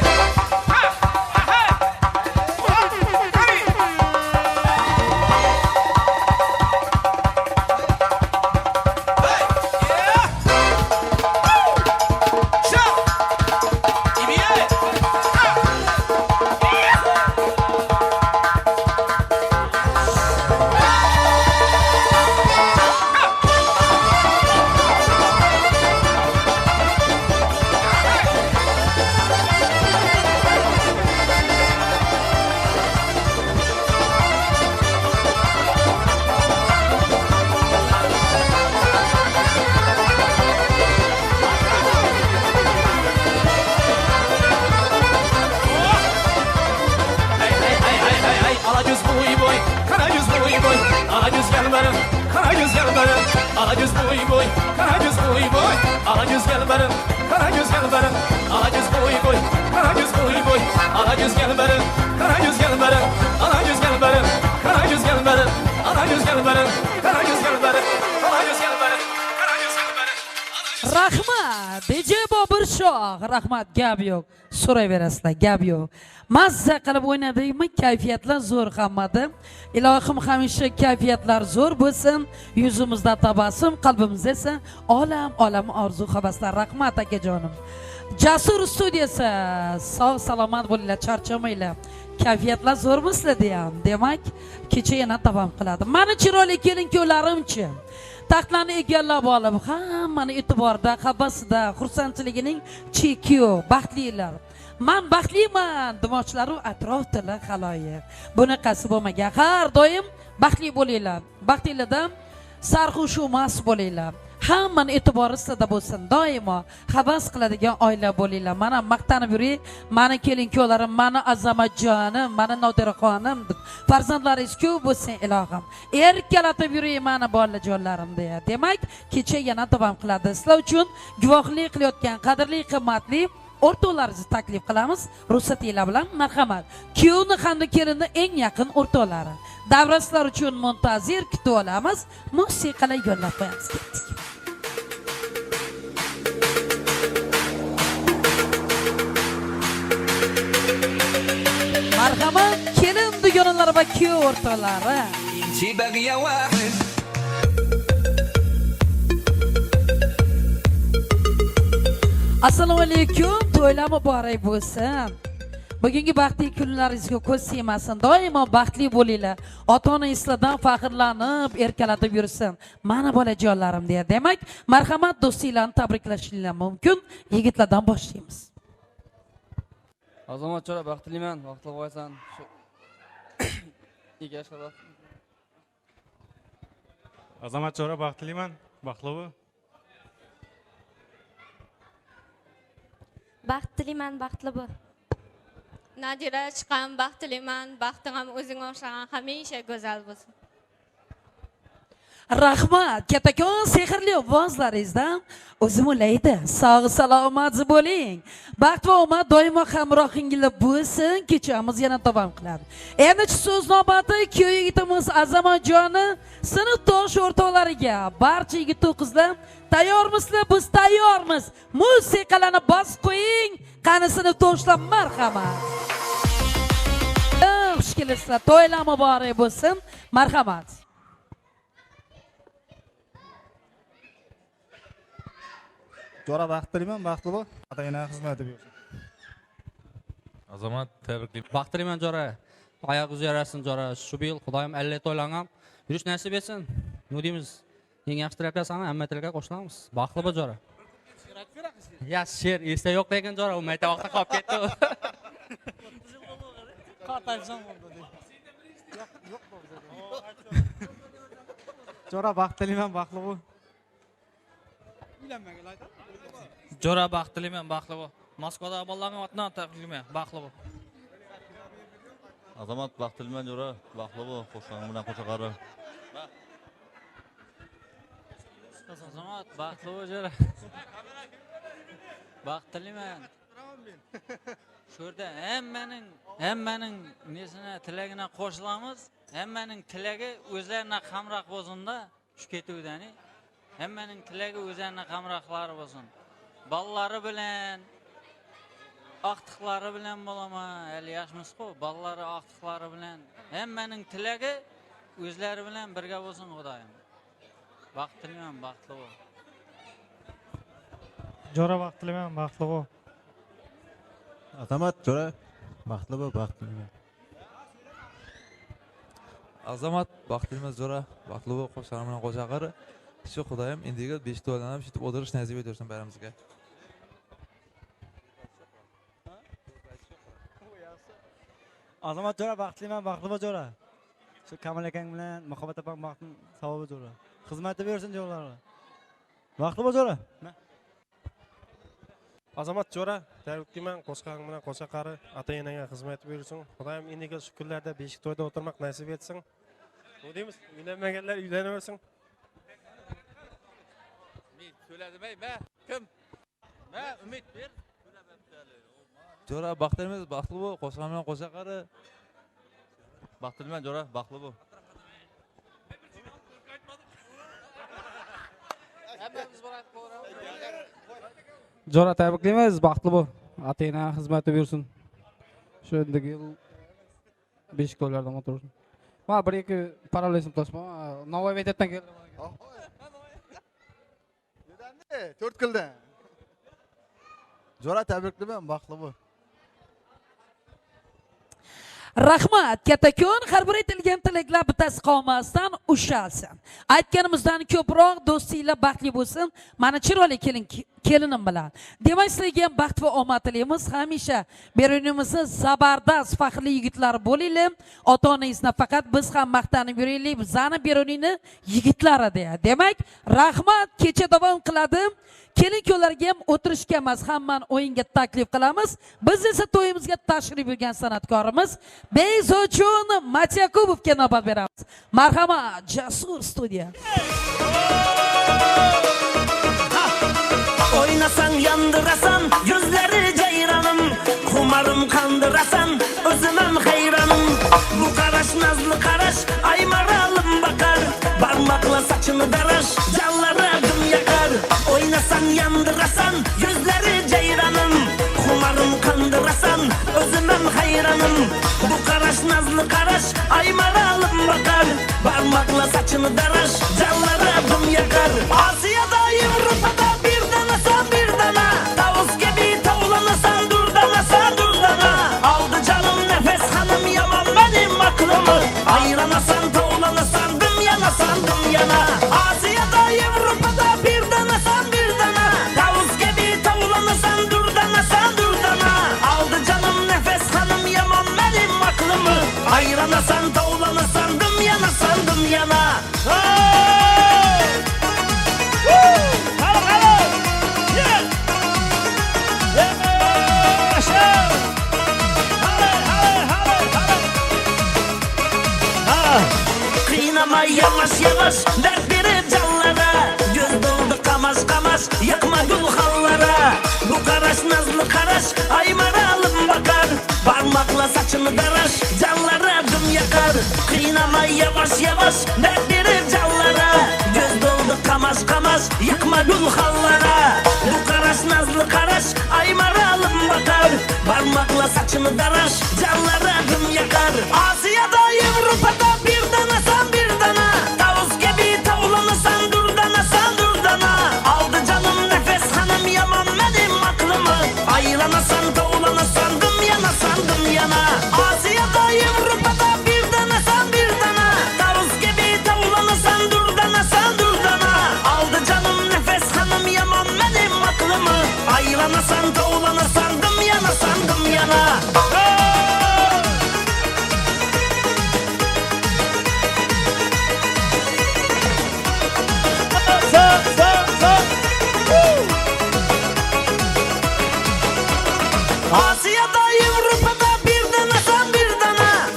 Ala göz boy boy, kara göz boy boy. Ala göz gel benim, kara göz gel benim. Ala göz boy boy, kara göz boy boy. Ala göz gel benim, kara göz gel benim. Ala göz gel benim, kara göz gel benim. Ala göz gel benim, kara göz gel benim. Ala göz gel benim, kara göz gel benim. Rahmat, DJ Bobur Shoh, rahmat, gap yo'q. So'rayverasizlar, gap yo'q. Mazza qilib o'ynadikmi? Kayfiyatlar zo'r hammada. Ilohim hamisha kayfiyatlar zo'r bo'lsin. Yuzimizda tabassum, qalbimizda esa olam orzu havaslar. Rahmat akajonim. Jasur studiyasi, sog' salomat bo'linglar, charchamanglar. Kayfiyatlar zo'rmi sizlarda ham? Demak, kecha yana davom qiladi. Mani chiroyli kelin-kuylarimchi. Taxtlarni egallab olib, hammani e'tiborda, havasida, xursandchiligining cheki yo'q, baxtlilar. Men baxtliman, demoqchilaru atrofdalar xaloyiq. Bunaqasi bo'lmagan. Har doim baxtli bo'linglar. Baxtlilardan sarxush emas bo'linglar. Hammani e'tibori sizda bo'lsin. Doimo havas qiladigan oila bo'linglar. Mana maqtanib yuring. Mani kelin-kuylarim, mani Azamatjonim, mani Nodiraxonim, farzandlaringiz ko'p bo'lsin ilohim. Erkalatib yuring mani bolajonlarim deya. Demak, kecha yana davom qiladi. Sizlar uchun guvohlik qilayotgan qadrli, qimmatli o'rtoqlaringizni taklif qilamiz. Ruxsatinglar bilan marhamat. Kuyovni hamda kelinni eng yaqin o'rtoqlari. Davrasizlar uchun muntazir kutib olamiz. Musiqalar yo'llab qo'yamiz. Marhamat, kelin dugonalari va kuyov o'rtoqlari. Assalomu alaykum, to'ylar muborak bo'lsin. Bugungi baxtli kunlaringizga ko'z tegmasin. Doimo baxtli bo'linglar. Ota-onangizlardan faxrlanib, erkalatib yursin. Mana bolajonlarim deya. Demak, marhamat do'stlarni tabriklashingiz mumkin. Yigitlardan boshlaymiz. Azamat Jo'ra baxtliman, vaqtli qo'ysan. Egashlar. Azamat Jo'ra baxtliman, baxtli. Baxtliman, baxtli bo'l. Nadira chiqqan, baxtliman, baxting ham o'zing o'xshagan hamisha go'zal bo'lsin. Rahmat, kattakon sehrli ovozlaringizdan o'zim o'ylaydi. Sog' salomat bo'ling. Baxt va omad doimo hamrohingizlar bo'lsin. Kechamiz yana davom qiladi. Endi so'z navbati kuyov yigitimiz Azamatjonni sinfdosh o'rtoqlariga, barcha yigit qizlar tayyormisizlar? Biz tayyormiz. Musiqalarni bos qo'ying. Qani sinfdoshlar, marhamat. Xush kelibsizlar. To'ylar muborak bo'lsin. Marhamat. Jo'ra baxtliman, baxtli bo'l. Ota-ona xizmati bersin. Azamat tabriklayman. Baxtliman Jo'ra. Oyog'ingiz yarasin Jo'ra. Shu yil Xudoyim 50 to'ylangan. Yurish nasib etsin. Nima deymiz? Eng yaxshi tilaklarsan, hamma tilakka qo'shilamiz. Baxtli bo'l Jo'ra. Ya she'r esda yo'q degan Jo'ra, u mayta vaqtda qolib ketdi. Qataysan bo'ldi. Yo'q bo'ldi. Jo'ra baxtliman, baxtli bo'l. Uylanmagan aytadi. Jo'ra baxtliman, baxtli bo'l. Moskvada bolalarga otdan takliflayman, baxtli bo'l. Azamat baxtliman Jo'ra, baxtli bo'l. Qo'shgan bilan qo'shaqari. Azamat baxtli bo'l Jo'ra. Baxtliman. Şurada hammaning nesini tilagina qo'shilamiz. Hammaning tilagi o'zlariga qamroq bo'lsin-da, shu ketuvdani. Hammaning tilagi o'zlariga qamroqlari bo'lsin. Ballalari bilan, aqtiqlari bilan bo'laman. Hali yaxshimiz-ku, ballalari aqtiqlari bilan. Hammaning tilagi o'zlari bilan birga bo'lsin, Xudoyim. Baxtliman, baxtli bo'l. Jo'ra baxtliman, baxtli bo'l. Azamat Jo'ra baxtli bo'l, baxtliman. Azamat baxtliman Jo'ra, baxtli bo'l. Qo'shlar bilan qo'shaqari. Shu Xudoyim endiga 5 to'ylanib shitib o'tirish nasib etsin barimizga. Azamat Jo'ra baxtliman, baxtli bo'l Jo'ra. Shu Kamol akang bilan Muhabbat opam baxtni savobi Jo'ra. Xizmati bersin Jo'ralar. Baxtli bo'l Jo'ra. Azamat Jo'ra tabriklayman, qo'shgan bilan qo'shaqari ota-onaga xizmat bersin. Xudoyim endiga shu kunlarda beshik to'yda o'tirmoq nasib etsin. Nima deymiz? Uylanmaganlar uylanaversin. Söyledim ey be. Kim? Ne? Ümit bir. Jora baxtlarimiz baxtlı bu. Qo'shqanlar qo'sha qari. Baxtılman Jora, baxtlı bu. Jora tabriklaymiz, baxtli bo'l. Atayna xizmati buyursin. Shu endigi yil 5 gollardan o'tirsin. Va bir ikki parallel simtoshma. Navoiy maktabdan keldim. Dedamni 4 qildi. Jora tabriklayman, baxtli bo'l. Rahmat, kattakon, har bir aytilgan tilaklar bittasi qolmasdan ushalsin. Aytganimizdan ko'proq do'stinglar baxtli bo'lsin. Mana chiroyli kelinim bilan. Demak, sizlarga ham baxt va omad tilaymiz. Hamisha berunimizni zabardast, faxrli yigitlar bo'linglar. Ota-onangizni faqat biz ham maqtanib yuraylik. Bizani berunini yigitlari deya. Demak, rahmat, kecha davom qiladi. Kelin-kuyovlarga ham o'tirishga emas, hammani o'yinga taklif qilamiz. Biz esa to'yimizga tashrif buyurgan san'atkorimiz Beyzochun Matyakubovga navbat beramiz. Marhamat, Jasur studiya. Oynasan yandırasan gözleri ceyranım, kumarım kandırasan özümem hayranım. Bu karaş nazlı karaş ay maralım bakar, parmakla saçını daraş canları adım yakar. Oynasan yandırasan gözleri ceyranım, kumarım kandırasan özümem hayranım. Bu karaş nazlı karaş ay maralım bakar, parmakla saçını daraş canları adım yakar. Asya'da Avrupa'da bir dana, tavus gibi tavlanasan durdana. Aldı canım nefes hanım yaman benim aklımı. Ayranasan tavlanasan dım yana. Asya'da Avrupa'da bir dana, tavus gibi tavlanasan durdana. Aldı canım nefes hanım yaman benim aklımı. Ayranasan tavlanasan dım yana. Kıynama yavaş dert verir canlara, göz doldu kamaş yakma gül hallara. Bu karaş nazlı karaş ay maralım bakar, parmakla saçını daraş canlara adım yakar. Kıynama yavaş dert verir canlara, göz doldu kamaş yakma gül hallara. Bu karaş nazlı karaş ay maralım bakar, parmakla saçını daraş canlara adım yakar. Asya'da Avrupa'da bir dana, tavus gibi tavlanasan durdana. Aldı canım nefes hanım yaman benim aklımı. Ayranasan tavlanasan dım yana. Asya'da Avrupa'da bir dana, tavus gibi tavlanasan durdana. Aldı canım nefes hanım yaman benim aklımı. Ayranasan tavlanasan dım yana. Asya'da Avrupa'da bir dana,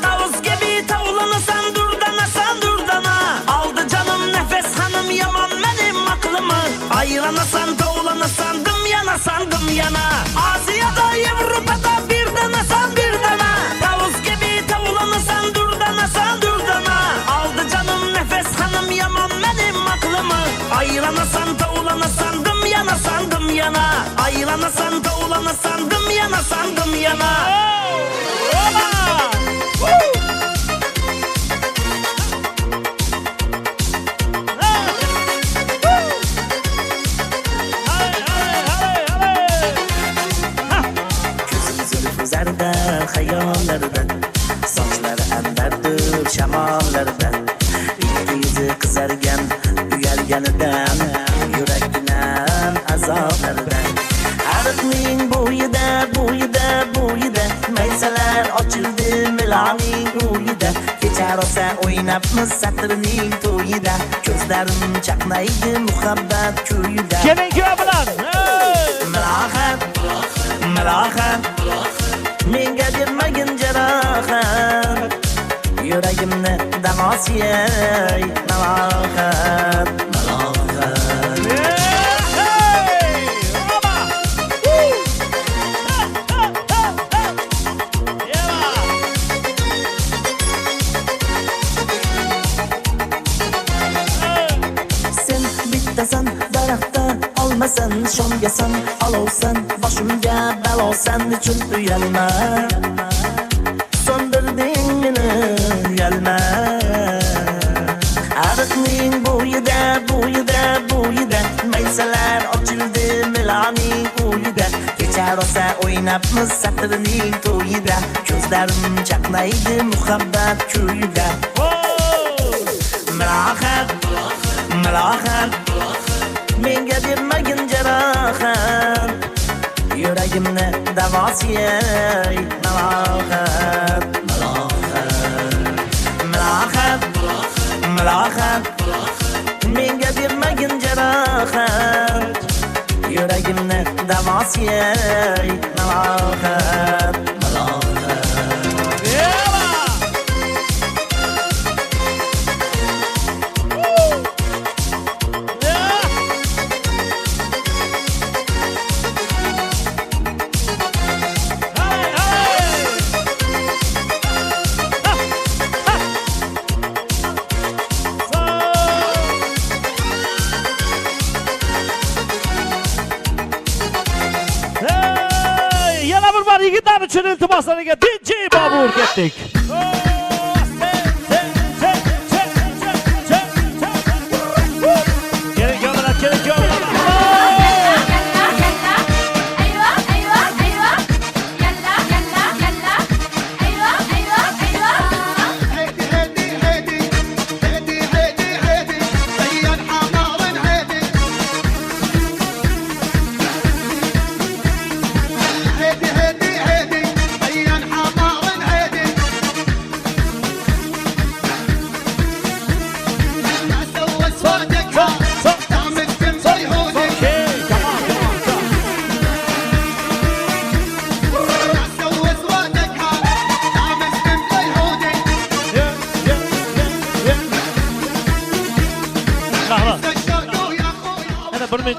tavus gibi tavlanasan durdana. Aldı canım nefes hanım yaman benim aklımı. Ayranasan tavlanasan dım yana. Asya'da Avrupa'da bir dana, tavus gibi tavlanasan durdana. Aldı canım nefes hanım yaman benim aklımı. Ayranasan tavlanasan dım yana. Ayranasan tavlanasan dım yana. Zərdə xəyallərdə, saçları əmbərdir şəmallərdə. İlk yüzü qızargan, uyalganidan, yurakdan azoblardan. Ariqning bo'yida, maysalar ochildi miloning uyida. Kecha rosa o'ynabmiz satrning to'yida, ko'zlarim chaqnaydi muhabbat kuyida. Kelin-kuyov bilan Mirohat menga bermagin jarohat, yuragimni damosiyay Mirohat. Kattasan daraxtda olmasan shomgasan olovsan boshimga balosan uchun uyalma Söndürdün meni uyalma Ariqning bo'yida maysalar ochildi Milaning uyida kecha rosa o'ynabmiz satrning to'yida ko'zlarim chaqnaydi muhabbat kuyida Milohat menga bermagin jarohat yuragimni davosiyay Milohat menga bermagin jarohat yuragimni davosiyay Milohat Yigitlar uchun iltimoslariga DJ Bobur ketdik. Keling yo'llar, keling yo'llar.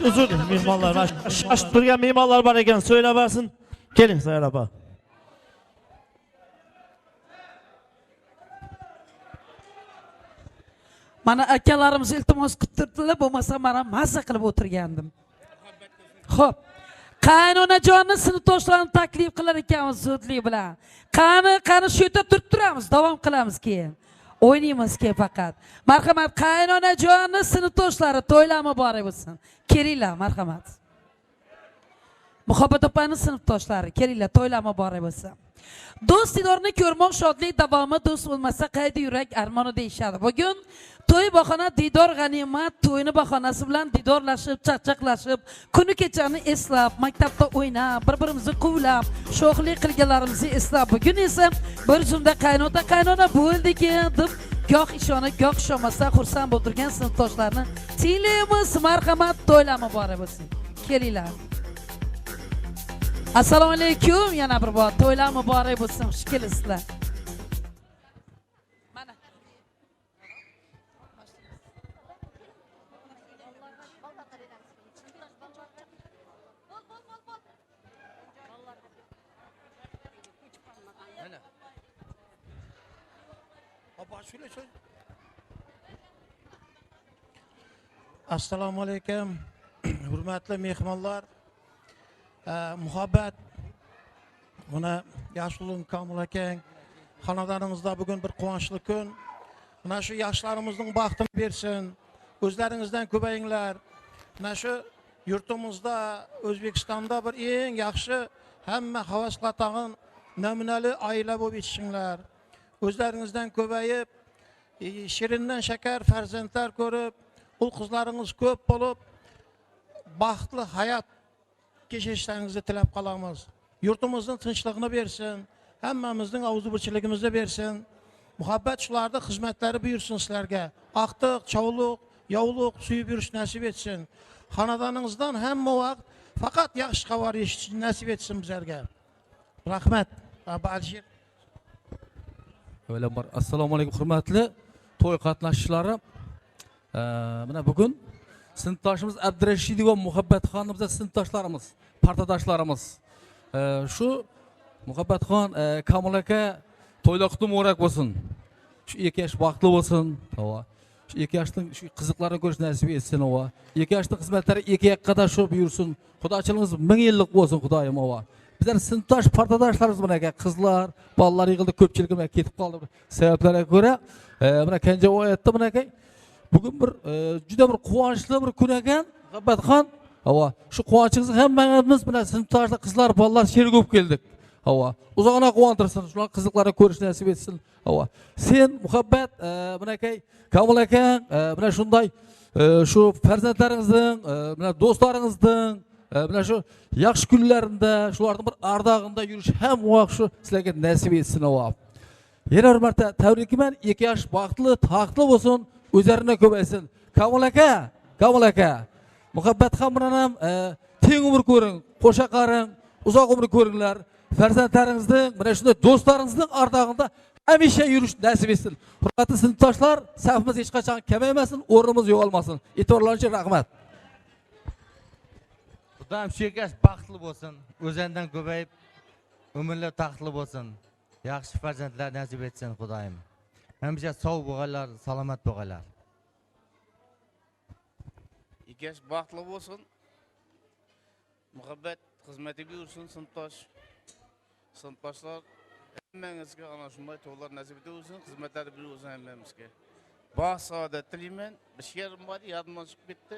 Uzun mehmonlar var. Şaşıp durgan mehmonlar var ekan, söyle versin. Keling Sayar apa. Mana akalarimiz iltimos qilib bo'lmasa mana mazza qilib o'tirgandim. Xo'p. Qaynonajonni sinfdoshlarini taklif qilar ekanmiz zudlik bilan. Qani shu yerda turib turamiz, davom qilamiz keyin. O'ynaymiz keyin faqat. Marhamat, qaynonajonni sinfdoshlari to'ylar muborak bo'lsin. Kelinglar, marhamat. Muhabbat opaning sinfdoshlari, kelinglar, to'ylar muborak bo'lsin. Do'st didorni ko'rmoq shodlik davomi, do'st bo'lmasa qayda yurak armoni deyishadi. Bugun to'y bahona didor g'animat, to'yni bahonasi bilan didorlashib, chaqchaqlashib, kuni kechani eslab, maktabda o'ynab, bir-birimizni quvlab, sho'xlik qilganlarimizni eslab, bugun esa bir zumda qaynona bo'ldik deb goh ishonib, goh ishonmasdan xursand bo'ltirgan sinfdoshlarni tinglaymiz. Marhamat, to'ylar muborak bo'lsin. Kelinglar. Assalomu alaykum, yana bir bor to'ylar muborak bo'lsin. Xush kelibsizlar. Mana. Assalomu alaykum, hurmatli mehmonlar. Muhabbat, buna yaşlılığın Kamil akang, xonadonimizda bugun bir quvonchli kun. Mana shu yoshlarimizning baxtini bersin. O'zlaringizdan ko'payinglar. Mana shu yurtimizda, O'zbekistonda bir eng yaxshi, hamma havas qiladigan namunali oila bo'lib yetishinglar. O'zlaringizdan ko'payib, shirindan shakar farzandlar ko'rib, ul-qizlaringiz ko'p bo'lib, baxtli hayot kechirishlarinizni tilab qolamiz. Yurtimizning tinchligini bersin, hammamizning og'zubirchiligimizni bersin. Muhabbat shularda xizmatlari buyursin sizlarga. Aqtiq, chovluq, yovluq suyib yurish nasib etsin. Xonadoningizdan hamma vaqt faqat yaxshi xabar eshitish nasib etsin bizlarga. Rahmat. Alisher. Avvalambor assalomu alaykum hurmatli to'y qatnashchilari. Mana bugun sinfdoshimiz Abdurashidov va Muhabbatxon bizning sinfdoshlarimiz, partadaşlarımız. Şu Muhabbatxon, Kamil aka to'ylar quti muborak bo'lsin. Shu 2 yosh vaqtli bo'lsin. Şu 2 yaşın şu kızıklarını görüş nasip etsin ova. 2 yaşın hizmetleri 2 yakada şu buyursun. Xudaçılığınız 1000 yıllık olsun Xudayım ova. Bizler sınıftaş, partadaşlarımız buna kızlar, balalar yığıldı, köpçülük buna ketip kaldı. Sebeplere göre buna kence o ayette buna bugün bir juda bir quvonchli bir kun ekan, Muhabbatxon. Hava, şu quvonchimizni hammamiz bilan sınıftaşlar, qizlar, balalar şeri ko'p keldik. Hava, uzog'ina quvontirsin, shular qiziqlarni ko'rish nasib etsin. Hava. Sen Muhabbat, bunakay Kamil aka, buna shunday şu farzandlaringizning, buna do'stlaringizning buna şu yaxshi kunlarida, shularning bir ardog'ida yurish ham vaqt shu sizlarga nasib etsin hava. Yana bir marta tabriklayman, 2 yosh baxtli, taqli bo'lsin, o'zlarini ko'paysin. Kamil aka, Muhabbat ham bilan ham teng umr ko'ring, qo'sha qaring, uzoq umr ko'ringlar. Farzandlaringizning, mana shunday do'stlaringizning ardog'ida hamisha yurish nasib etsin. Hurmatli sinfdoshlar, safimiz hech qachon kamaymasin, o'rnimiz yo'qolmasin. E'tiborlaringiz uchun rahmat. Xudoyim shu yekash baxtli bo'lsin, o'zandan ko'payib, umrlar taxtli bo'lsin. Yaxshi farzandlar nasib etsin Xudoyim. Hamisha sog' bo'lganlar, salomat bo'lganlar. Ikesh baxtli bo'lsin. Muhabbat xizmati buyursin sinfdoshlar. Hammangizga ana shunday to'g'rilar nasib etsin, xizmatlar buyursin hammamizga. Baxt, saodat tilayman. Bir she'rim bor, yodimdan chiqib ketdi.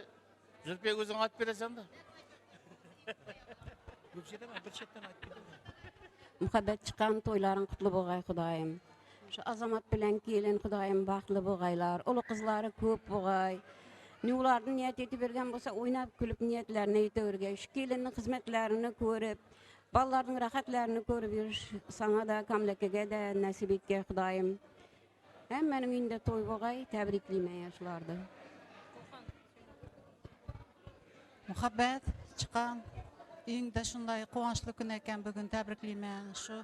Zulfiya o'zing aytib berasan-da. Muhabbat chiqqan to'ylaring qutlu bo'lg'ay Xudoyim. Shu azamat bilan kelin Xudoyim baxtli bo'lg'aylar. Ulu qizlari ko'p bo'lg'ay. Ularni niyat etib bergan bo'lsa, o'ynab kulib niyatlarini aytavergay. Shu kelinning xizmatlarini ko'rib, balalarning rohatlarini ko'rib yurish sana da Kamlakaga da nasib etgay Xudoyim. Hammaning uyida to'y bo'lg'ay, tabriklayman yoshlarni. Muhabbat chiqqan uyingda shunday quvonchli kun ekan, bugun tabriklayman. Shu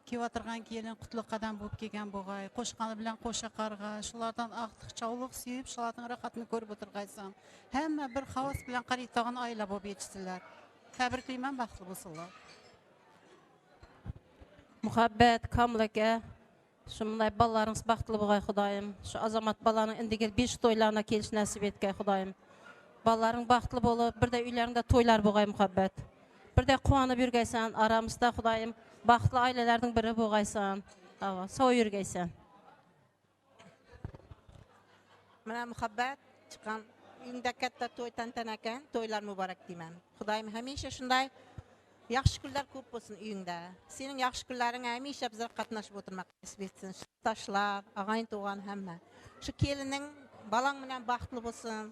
kevatirgan kelin qutlug' qadam bo'lib kelgan bo'g'ay, qo'shqani bilan qo'sha qarg'a, shulardan ortiqchalik suyib, shularning rohatini ko'rib o'tirg'aysan. Hamma bir havas bilan qaraydigan oila bo'lib yetishsinlar. Tabriklayman, baxtli bo'lsinlar. Muhabbat, Kamil aka, shunday balalaringiz baxtli bo'lg'ay Xudoyim. Shu azamat balaning indiga 5 to'ylarga kelish nasib etgay Xudoyim. Balalaring baxtli bo'lib, birda uylaringda to'ylar bo'lg'ay Muhabbat. Birda quvonib yurgaysan, aramizda Xudoyim baxtli oilalarning biri bo'lgaysan. Sog' yurgaysan. Mana Muhabbat chiqqan uyingda katta to'y tantana ekan, to'ylar muborak deyman. Xudoyim hamisha shunday yaxshi kunlar ko'p bo'lsin uyingda. Sening yaxshi kunlaring hamisha bizlar qatnashib o'tirmoq nasib etsin. Toshlar, og'ayn to'g'an hamma. Shu kelining balang bilan baxtli bo'lsin.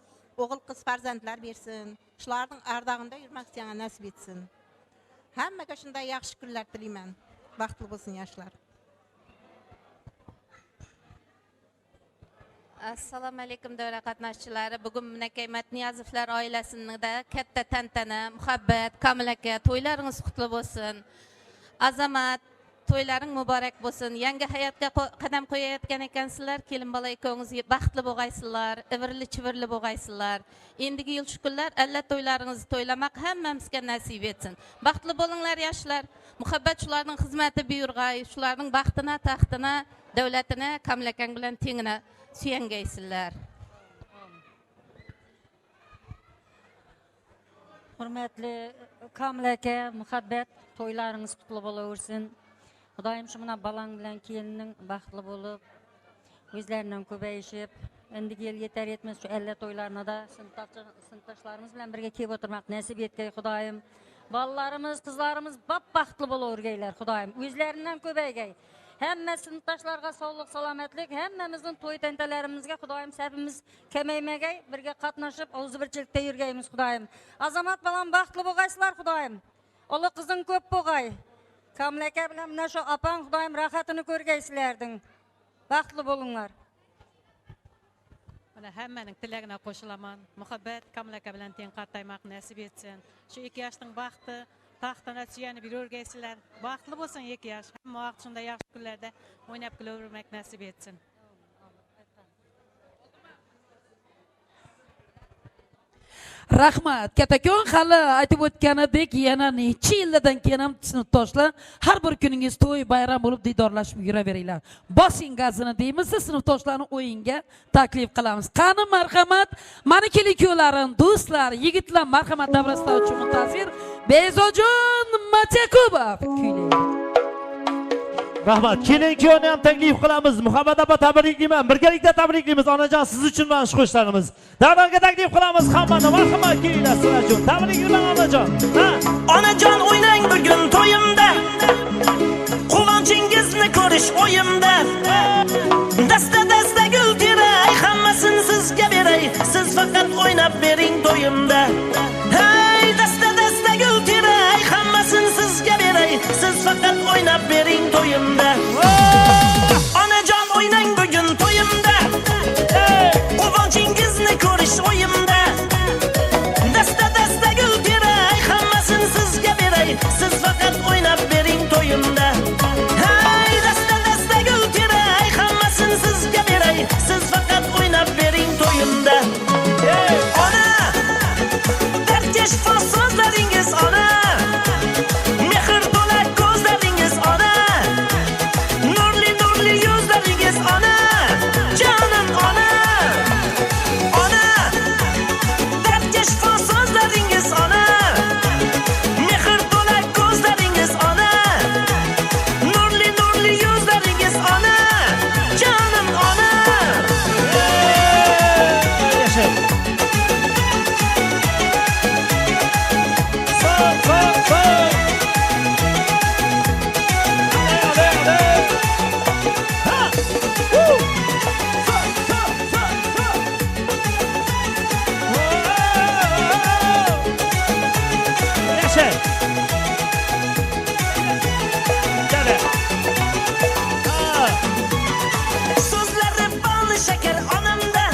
O'g'il qiz farzandlar bersin. Shularning ardog'ida yurmak senga nasib etsin. Hammaga shunday yaxshi kunlar tilayman. Baxtli bo'lsin yoshlar. Assalomu alaykum davra qatnashchilari. Bugun Minakay Matniyazovlar oilasida katta tantana, Muhabbat, Kamil aka to'ylaringiz qutlu bo'lsin. Azamat to'ylaring muborak bo'lsin. Yangi hayotga qadam qo'yayotgan ekansizlar. Kelin bola ikkovingiz baxtli bo'lgaysizlar, ivirli-chivirli bo'lgaysizlar. Endigi yil shu kunlar alla to'ylaringizni to'ylamak hammamizga nasib etsin. Baxtli bo'linglar yoshlar. Muhabbat shularning xizmati buyurg'ay, shularning baxtina, taxtina, davlatini Kamil akang bilan tengina suyangaysizlar. Hurmatli Kamil aka, Muhabbat to'ylaringiz qutlu bo'laversin. Xudoyim shu bilan balang bilan kelining baxtli bo'lib, o'zlarining ko'payishib, endigi yil yetar yetmas shu 50 to'ylarni da sinfdoshlarimiz bilan birga kelib o'tirmoq nasib etgay Xudoyim. Balalarimiz, qizlarimiz baxtli bo'lavergaylar Xudoyim. O'zlaridan ko'paygay. Hamma sinfdoshlarga sog'lik, salomatlik, hammamizning to'y tantalarimizga Xudoyim sabimiz kamaymagay, birga qatnashib, o'zbirchilikda yurgaymiz Xudoyim. Azamat bilan baxtli bo'lgaysizlar Xudoyim. O'g'il qizing ko'p bo'lgay. Kamil aka bilan mana shu opang Xudoyim rohatini ko'rgaysizlarding. Baxtli bo'linglar. Mana hammaning tilagina qo'shilaman. Muhabbat Kamil aka bilan teng qatnaymoq nasib etsin. Shu 2 yoshning baxti taxtana suyanib yurgaysizlar. Baxtli bo'lsin 2 yosh. Hamma vaqt shunday yaxshi kunlarda o'ynab kulavermak nasib etsin. Rahmat. Katakon hali aytib o'tganidek, yana necha yildan keyin ham sinfdoshlar har bir kuningiz to'y bayram bo'lib didorlashib yuraveringlar. Bosing gazini deymiz, sinfdoshlarni o'yinga taklif qilamiz. Qani marhamat, mani kelin-kuyovlarim, do'stlar, yigitlar marhamat davrasida uchun ta'sir Bezojon Matyakubov kuylaydi. Rahmat. Kelin-kuyovni ham taklif qilamiz. Muhammad opa tabriklayman. Birgalikda tabriklaymiz. Onajon siz uchun mana shu qo'shiqlarimiz. Davronga taklif qilamiz hammani. Marhamat kelinglar sizlar uchun. Tabriklayman onajon. Ha? Onajon o'ynang bugun to'yimda. Quvonchingizni ko'rish o'yimda. Dasta gul teray, hammasini sizga beray. Siz faqat o'ynab bering to'yimda. Hey, dasta gul teray, hammasini sizga beray. Siz faqat o'ynab bering to'yimda. Onajon o'ynang bugun to'yimda. Quvonchingizni ko'rish o'yimda. Dasta gul teray, hammasini sizga beray. Siz faqat o'ynab bering to'yimda. Hey, dasta gul teray, hammasini sizga beray. Siz faqat o'ynab bering to'yimda. Ona, dardkesh so'zlaringiz ona. Mehr to'la ko'zlaringiz ona. Nurli yuzlaringiz ona. Jonim ona. Ona, dardkesh so'zlaringiz ona. Mehr to'la ko'zlaringiz ona. Nurli yuzlaringiz ona. Jonim ona. So'zlari bal shakar onamda.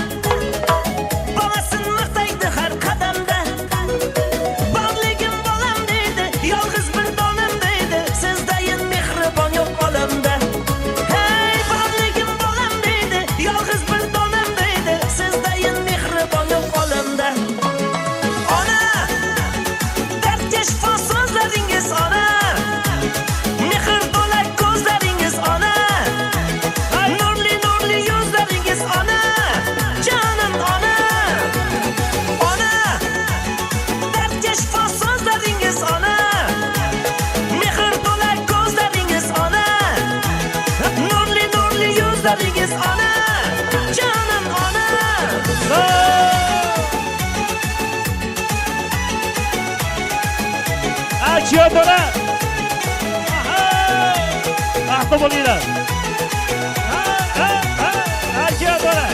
Bolasin maqtaydi har qadamda. Borligim bolam deydi, yolg'iz bir donam deydi. Sizdayin mehribon yo'q olamda. Hey, borligim bolam deydi, yolg'iz bir donam deydi. Sizdayin mehribon yo'q olamda. Ona, dardkesh so'zlaringiz ona. Mehr to'la ko'zlaringiz ona. Nurli yuzlaringiz ona. Jonim ona. Ona, dardkesh so'zlaringiz ona. Mehr to'la ko'zlaringiz ona. Nurli yuzlaringiz ona. Jonim ona. Akiyodora. Rahmat bo'linglar. Akiyodora.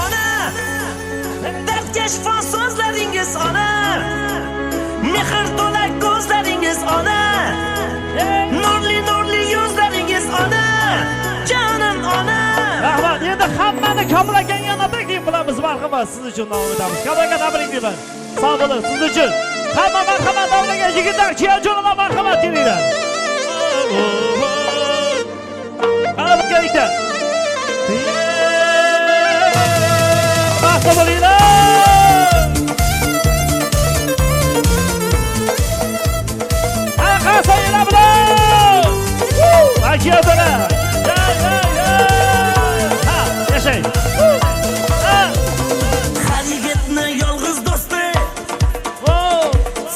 Ona, dardkesh so'zlaringiz ona. Mehr to'la ko'zlaringiz ona. Nurli yuzlaringiz ona. Jonim ona. Rahmat. Endi hammani Komil akaga yana taklif qilamiz. Marhamat siz uchun davom etamiz. Komil aka tabriklayman. Sog' bo'ling siz uchun. Hamma marhamat davraga yigitlar, chiyajo'lar marhamat kelinglar. Ana birgalikda. Baxtli bo'linglar. Aqasaylar bilan. Chiyajo'lar. Ha, yashay. Har yigitni yolg'iz do'sti.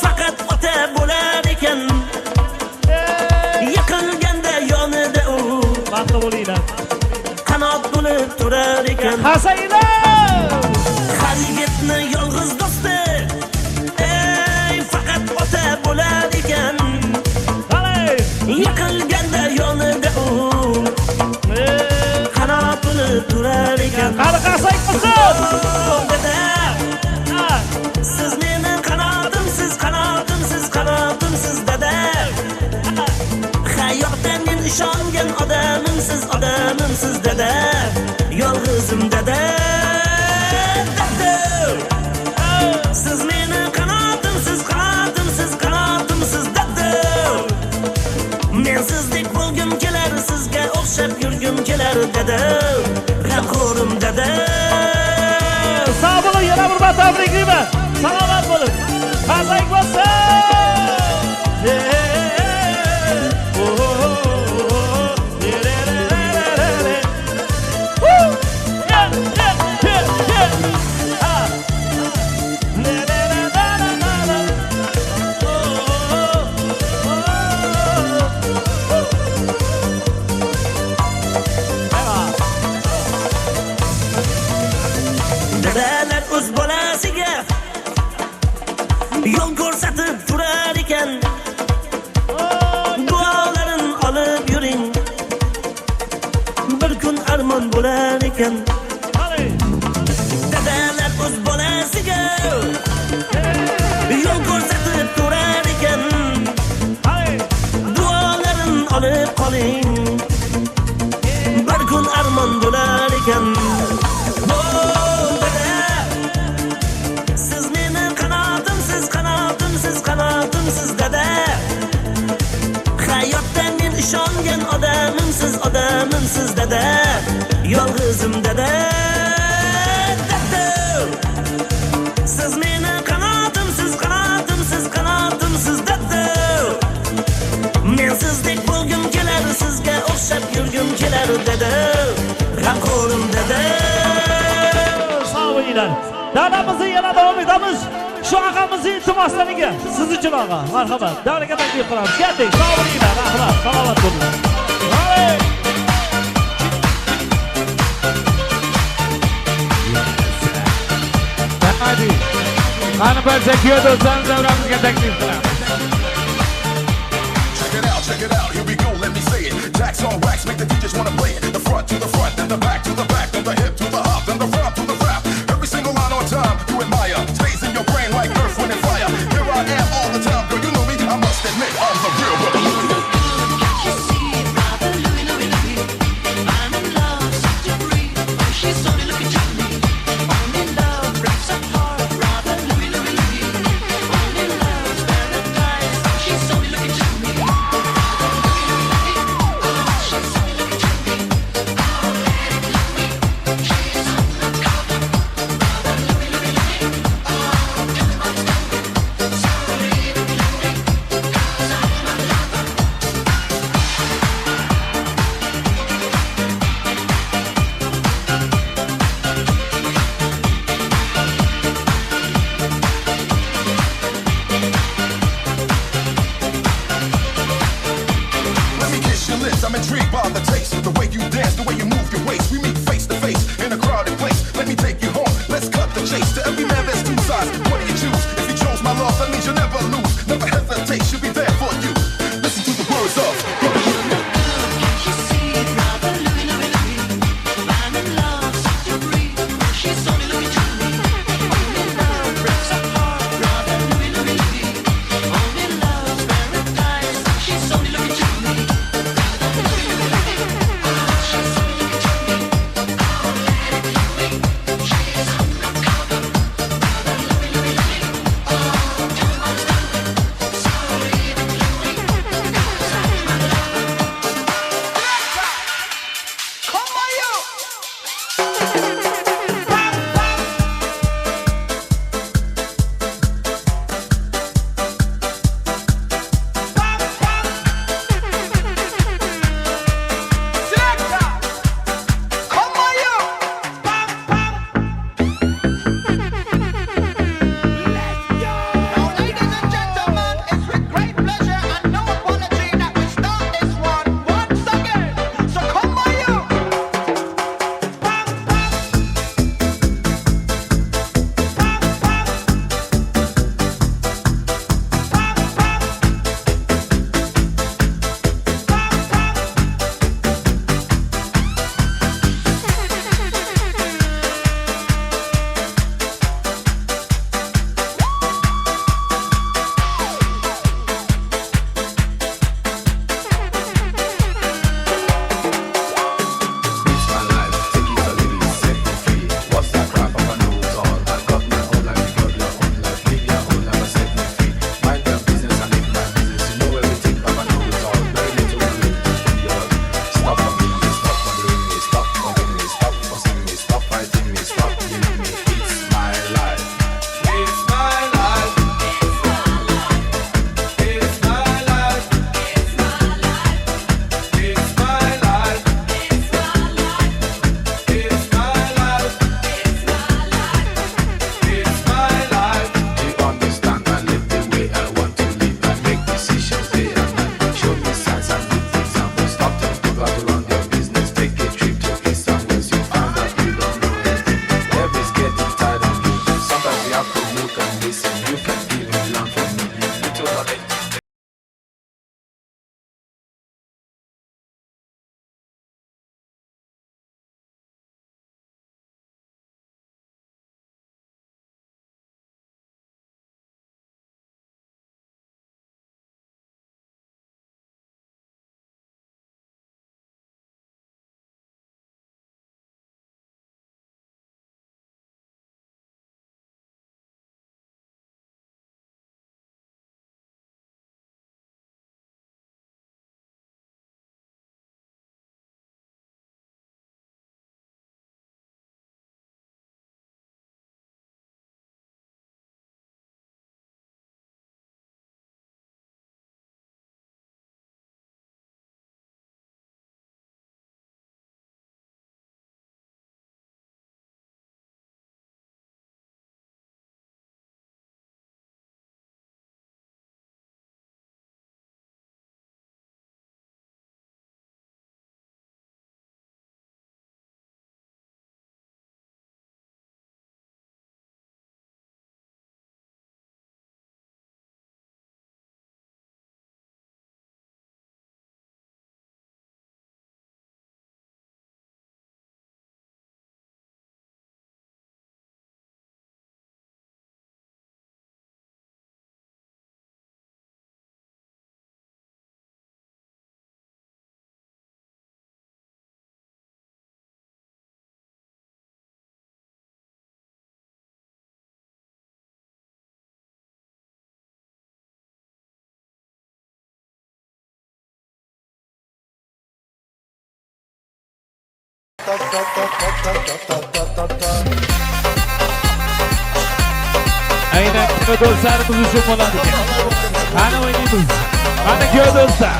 Faqat ota bo'lar ekan. Yiqilganda yonida u. Baxtli bo'linglar. Qanot bo'lib turar ekan. Qasaylar. Har yigitni yolg'iz do'sti. Ey, faqat ota bo'lar ekan. Yiqilganda yonida u. Qanot bo'lib turar ekan. Qani qasay qilsin. Siz meni qanotimsiz, qanotimsiz dada. Hayotda men ishongan odamimsiz dada. Yolg'izim dada. Siz meni qanotimsiz, qanotimsiz dada. Men sizdek bo'lgim kelar, sizga o'xshab yurgim kelar dada. G'amxo'rim dada. Sağ olun, yana bir tabriklayman. Salomat bo'lib. Qazak bo'lsin. Dadalar o'z bolasiga yo'l ko'rsatib turar ekan. Duolarin olib yuring, bir kun armon bo'lar ekan. Dadalar o'z bolasiga yo'l ko'rsatib turar ekan. Duolarin olib qoling, bir kun armon bo'lar ekan. Qanotimsiz dada, hayotda men ishongan odamimsiz dada, yolg'izim dada. Siz meni qanotimsiz dada. Men sizdek bo'lgim kelar, sizga o'xshab yurgim kelar dada. G'amxo'rim dada. Sog' bo'linglar. Dadamizni yana davom etamiz. Şu ağamızın iltimaslariga siz uchun ağa. Marhamat. Davraga taklif qilamiz. Keldik. Sog' bo'linglar. Rahmat. Salomat bo'linglar. Hadi. Qani barcha kuyov do'stlarimiz davramizga taklif qilamiz. Check it out, here we go, let me say it. Jacks on wax, make the DJs wanna play it. The front to the front, then the back to the back, then the hip to the hop, then the rap to the rap. Every single line on time, you admire. Stays in your brain like earth, wind, and fire. Here I am all the time, girl, you know me. I must admit, I'm the real brother. Aynen kime dostlarımız için olan diken. Kana oynayımız. Kana köy dostlar.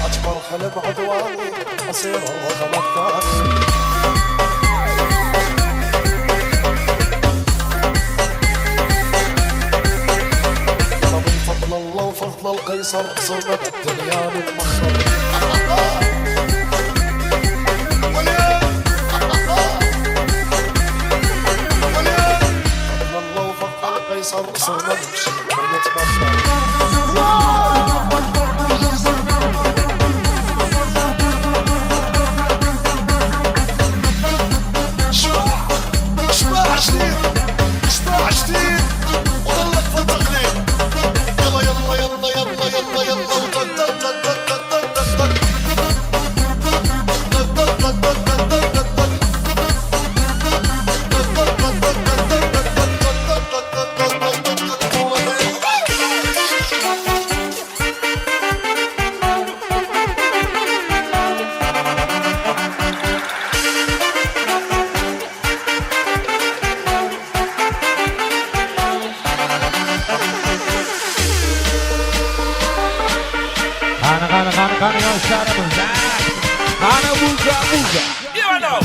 أكبر خلب عدواني أصير الغلط ثاني من فضل الله وفضل القيصر صرنا الدنيا نتمخر قيصر صرنا نمشي ونتمخر جديد وظلت في التقليد يلا يلا يلا يلا يلا يلا Kana yaşlarımız. Kana buza buza. You know.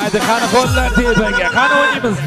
Hadi kana kollar tepenge. Kana oynayımız.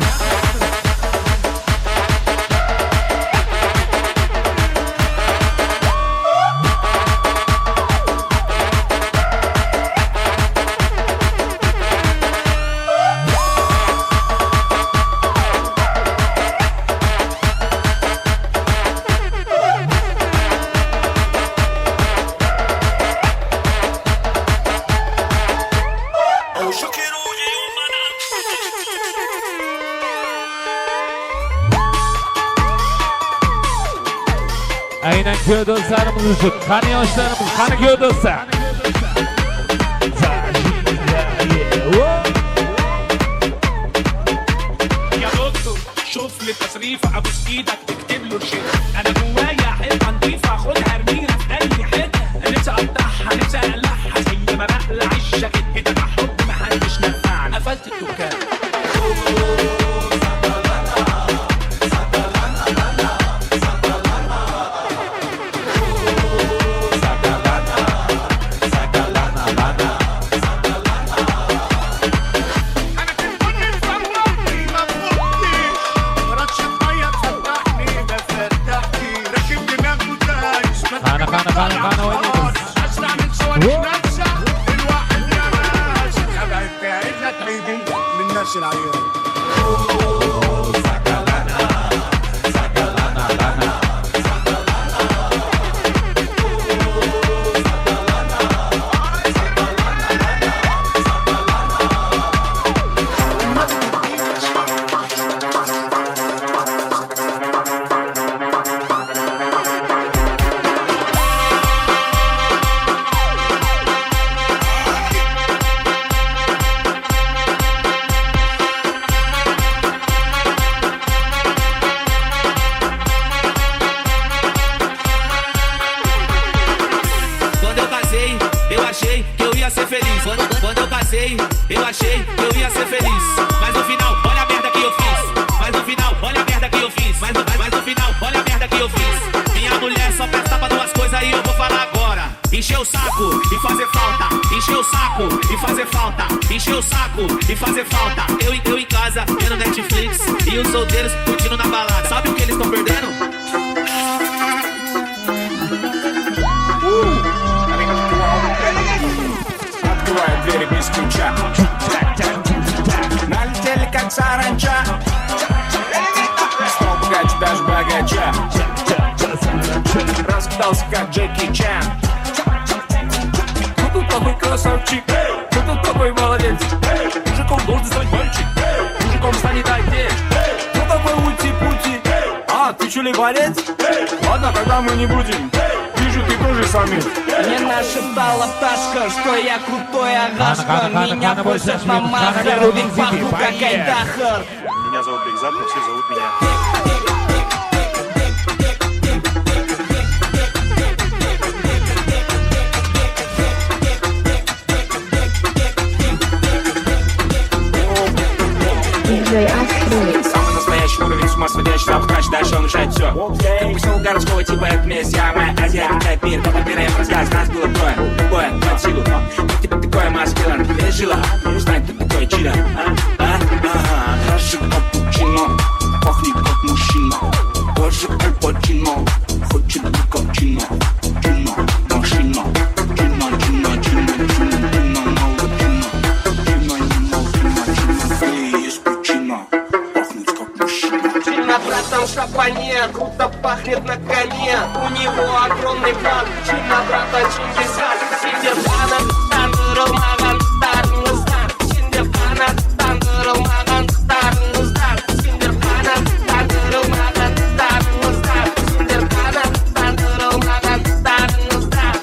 Aynen köy dostlarımız için. Kanı yaşlarımız, kanı köy dostlar. يا دكتور شوف لي تصريف ابوس ايدك تكتب له الشيء انا جوايا حته نضيفه خدها ارميها في اي حته نفسي اقطعها نفسي اقلعها زي ما بقلع الجاكيت كده بحط محدش نفعني قفلت الدكان من ناس العيال eu achei que eu ia ser feliz. Quando eu casei, eu achei que eu ia ser feliz. Mas no final, olha a merda que eu fiz. Mas no final, olha a merda que eu fiz. Mas no final, olha a merda que eu fiz. Minha mulher só presta pra duas coisas e eu vou falar agora. Encher o saco e fazer falta. Encher o saco e fazer falta. Encher o saco e fazer falta. Eu em casa, vendo Netflix. E os solteiros curtindo na balada. Sabe o que eles estão perdendo? Открывает двери без ключа. Налетели как саранча. Стал богаче, даже богача. Раскидался как Джеки Чан. Кто тут такой красавчик? Кто тут такой молодец? Мужиком должен стать мальчик. Мужиком станет отец. Кто такой ути-пути? А, ты что ли борец? Ладно, тогда мы не будем. Вижу, ты тоже самец. Мне нашептала пташка, что я крутой агашка. Меня просят на махер, рубин пахну как айдахар. Меня зовут Бекзат, но все зовут меня. Самый настоящий уровень с ума сводящий алкаш, дальше он решает все. Как посел городского типа, это месть, я моя Азия, опять мир. Как опираем рассказ, нас было трое, такое, под силу. Как тебе такое маскилан, пережила, узнать, кто такой чида. Дрожжи капучино, пахнет как мужчина. Кожа альпачино, хочет капучино. Чино, машина, чино, чино, чино, чино, чино, новый чино. Чино, чино, чино, чино, есть причина. Пахнет как мужчина. Сильно братан в шапане, круто пахнет на коне. У него огромный план, сильно брата Чингисхан. Сидя пана, тандырылмаған тарыңыздар. Сендер пана, тандырылмаған тарыңыздар. Сендер пана, тандырылмаған тарыңыздар. Сендер пана, тандырылмаған тарыңыздар.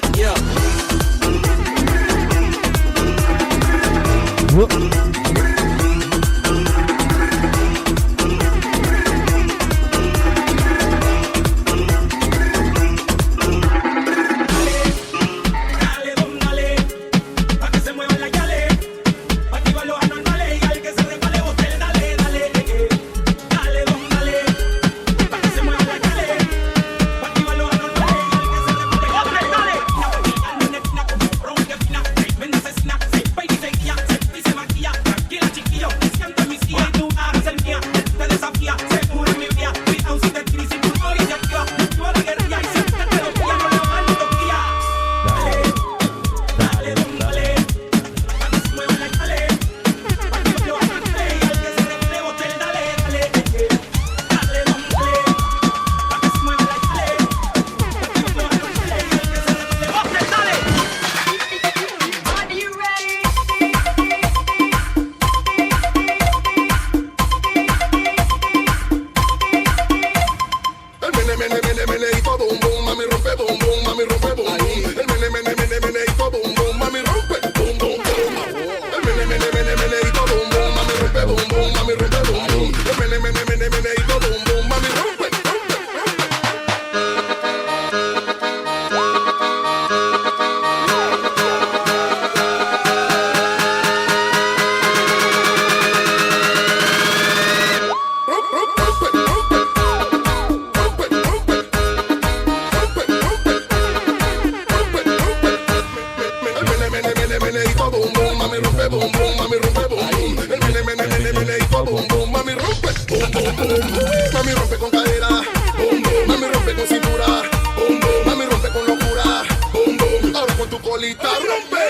Mami rompe con cadera, boom, boom. Mami rompe con cintura, boom, boom. Mami rompe con locura, boom, boom. Ahora con tu colita rompe.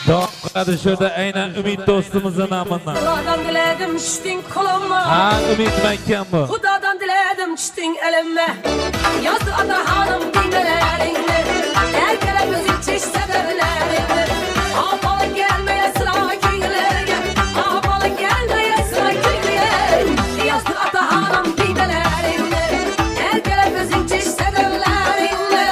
Devam qiladi şurada aynan Umid do'stimizning nomidan. Xudodan diledim düşdün koluma. Ha, Umid Makkan bu. Xudodan diledim düşdün elimə. Yazdı ata hanım dinlərinlə. Gel gələm özün çeş səbəblərinlə. Apalı gəlməyə sıra keylərə. Apalı gəlməyə sıra keylərə. Yazdı ata hanım dinlərinlə. Gel gələm özün çeş səbəblərinlə.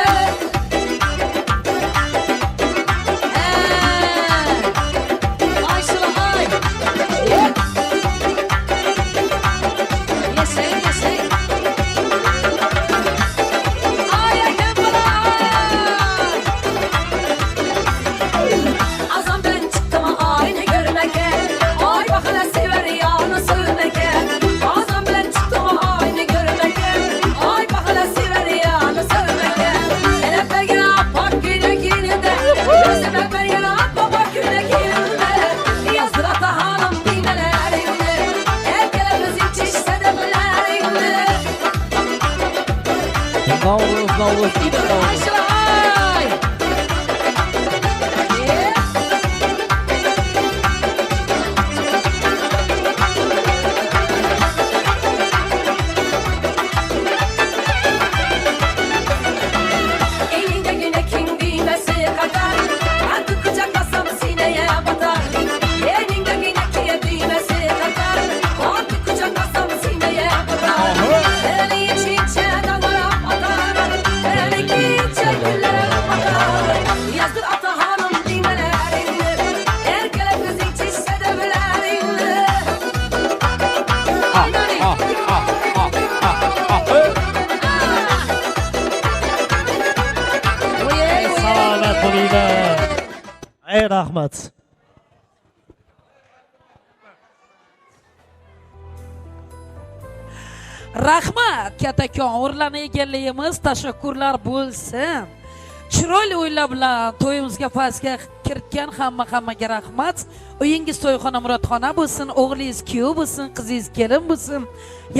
Sağ olun, sağ olun. Ayşılay! Elinde güne kim giymesi kadar artık kucaklasam sineye batar. Elinde güne kiye giymesi kadar artık kucaklasam sineye batar. Eli içince dalara atar, eli içince güllere bakar. Yazdır ata hanım dinlerini, erkele kız içişse de bilerini. Salomat bo'linglar. Ey rahmat. Rahmat kattakon o'rlarni egallaymiz, tashakkurlar bo'lsin. Chiroyli o'yinlar bilan to'yimizga fazga kiritgan hammaga rahmat. Uyingiz to'yxona murodxona bo'lsin, o'g'lingiz kuyov bo'lsin, qizingiz kelin bo'lsin.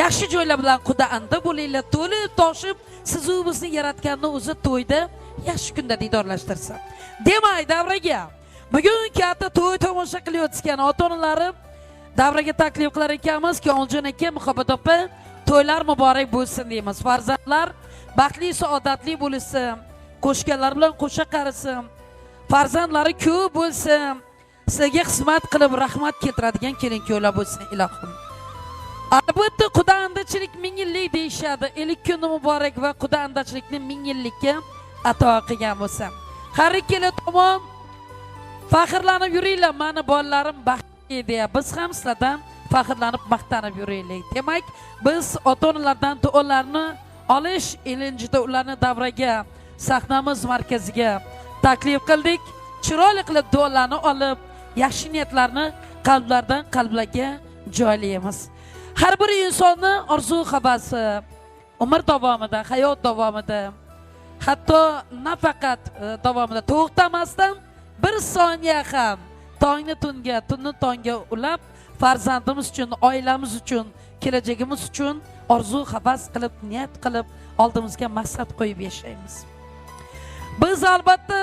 Yaxshi joylar bilan quda-anda bo'linglar, to'lib toshib, siz u bizni yaratganni o'zi to'yda yaxshi kunda didorlashtirsin. Demak, davraga bugun katta to'y tomosha qilayotgan ota-onalarim davraga taklif qilar ekanmiz ki Onajon aka, Muhabbat opa, to'ylar muborak bo'lsin deymiz. Farzandlar baxtli, saodatli bo'lsin. Qo'shganlar bilan qo'sha qarisin. Farzandlari ko'p bo'lsin. Sizga xizmat qilib rahmat keltiradigan kelin-kuyovlar bo'lsin, ilohim. Albatta quda-andachilik 1000 yillik deyishadi. 50 kuni muborak va quda-andachilikni 1000 yillikka ato qilgan bo'lsin. Har ikkala tomon faxrlanib yuringlar. Mani bolalarim baxtli deya biz ham sizlardan faxrlanib maqtanib yuraylik. Demak, biz ota-onalardan duolarni olish ilinjida ularni davraga, sahnamiz markaziga taklif qildik. Chiroyli qilib duolarni olib, yaxshi niyatlarni qalblardan qalblarga joylaymiz. Har bir insonni orzu havasi umr davomida, hayot davomida, hatto nafaqat davomida to'xtamasdan bir soniya ham tongni tunga, tunni tongga ulab farzandimiz uchun, oilamiz uchun, kelajagimiz uchun orzu havas qilib, niyat qilib, oldimizga maqsad qo'yib yashaymiz. Biz albatta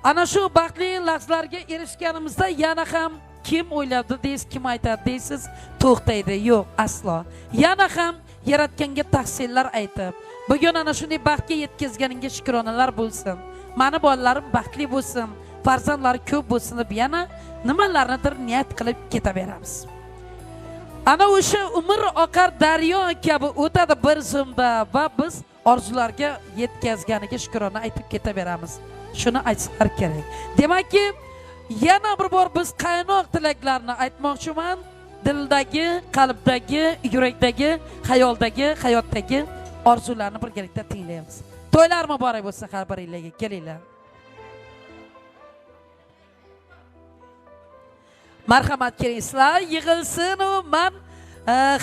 ana shu baxtli lahzalarga erishganimizda yana ham kim o'yladi deysiz, kim aytadi deysiz, to'xtaydi. Yo'q, aslo. Yana ham yaratganga tahsinlar aytib, bugun ana shunday baxtga yetkazganingga shukronalar bo'lsin. Mani bolalarim baxtli bo'lsin, farzandlari ko'p bo'lsin deb yana nimalarnidir niyat qilib ketaveramiz. Ana o'sha umr oqar daryo kabi o'tadi bir zumda va biz orzularga yetkazganiga shukrona aytib ketaveramiz. Shuni aytishlar kerak. Demakki, yana bir bor biz qaynoq tilaklarni aytmoqchiman. Dildagi, qalbdagi, yurakdagi, xayoldagi, hayotdagi orzularni birgalikda tinglaymiz. To'ylar muborak bo'lsin har biringlarga. Kelinglar. Marhamat kelisizlar, yig'ilsin u men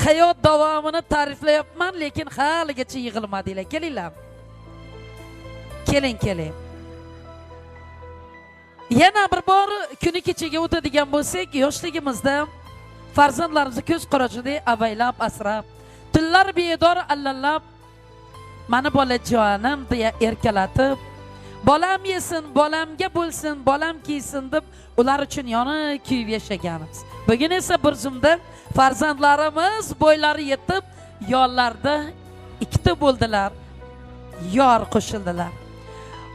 hayot davomini ta'riflayapman, lekin haligacha yig'ilmadinglar. Kelinglar. Keling. Yana bir bor kuni kechaga o'tadigan bo'lsak, yoshligimizda farzandlarimizni ko'z qorachidek avaylab, asrab, tillar bedor allalab, mani bolajonim deya erkalatib, bolam yesin, bolamga bo'lsin, bolam kiysin deb ular uchun yonib kuyib yashaganmiz. Bugun esa bir zumda farzandlarimiz bo'ylari yetib, yollarda ikkita bo'ldilar, yor qo'shildilar.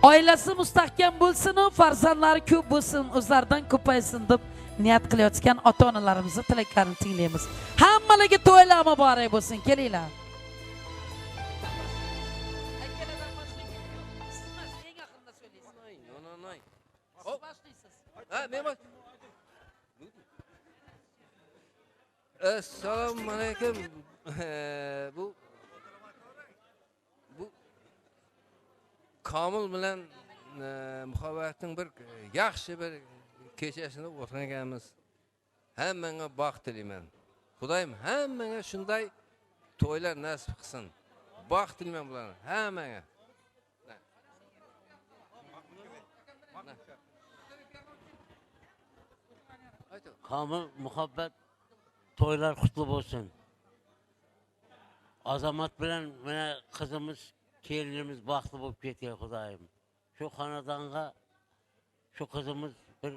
Oilasi mustahkam bo'lsin, farzandlari ko'p bo'lsin, o'zlaridan ko'paysin deb niyat qilayotgan ota-onalarimizni tilaklarini tinglaymiz. Hammalarga to'ylar muborak bo'lsin. Kelinglar. Assalomu alaykum. Bu Komil bilan Muhabbatning bir yaxshi bir kechasini o'tganmiz. Hammaga baxt tilayman. Xudoyim hammaga shunday to'ylar nasib qilsin. Baxt tilayman bularga, hammaga. Komil, Muhabbat to'ylar qutlu bo'lsin. Azamat bilan mana qizimiz kelinimiz baxtlı bolup ketken Xudayım. Şu xonadonga şu kızımız bir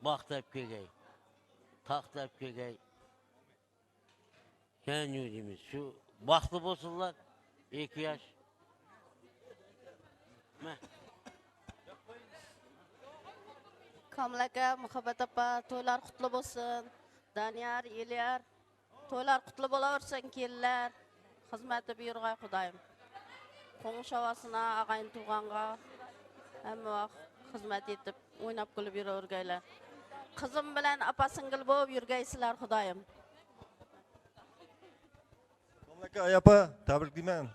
baxtap kelgey. Taqtap kelgey. Yani deymiz. Şu baxtlı bolsunlar 2 yaş. Kamlaka, Muhabbat apa, to'ylar qutlu bo'lsin. Daniyar, Eliyar, to'ylar qutlu bo'laversin kelinlar. Xizmati buyurg'ay Xudoyim. Qo'ng'ish havasina, og'ayin tuğanға hamma vaqt xizmat etib, o'ynab kulib yuravergaylar. Qizim bilan apa-singil bo'lib yurgaysizlar Xudoyim. Kamlaka ayapa, tabriklayman.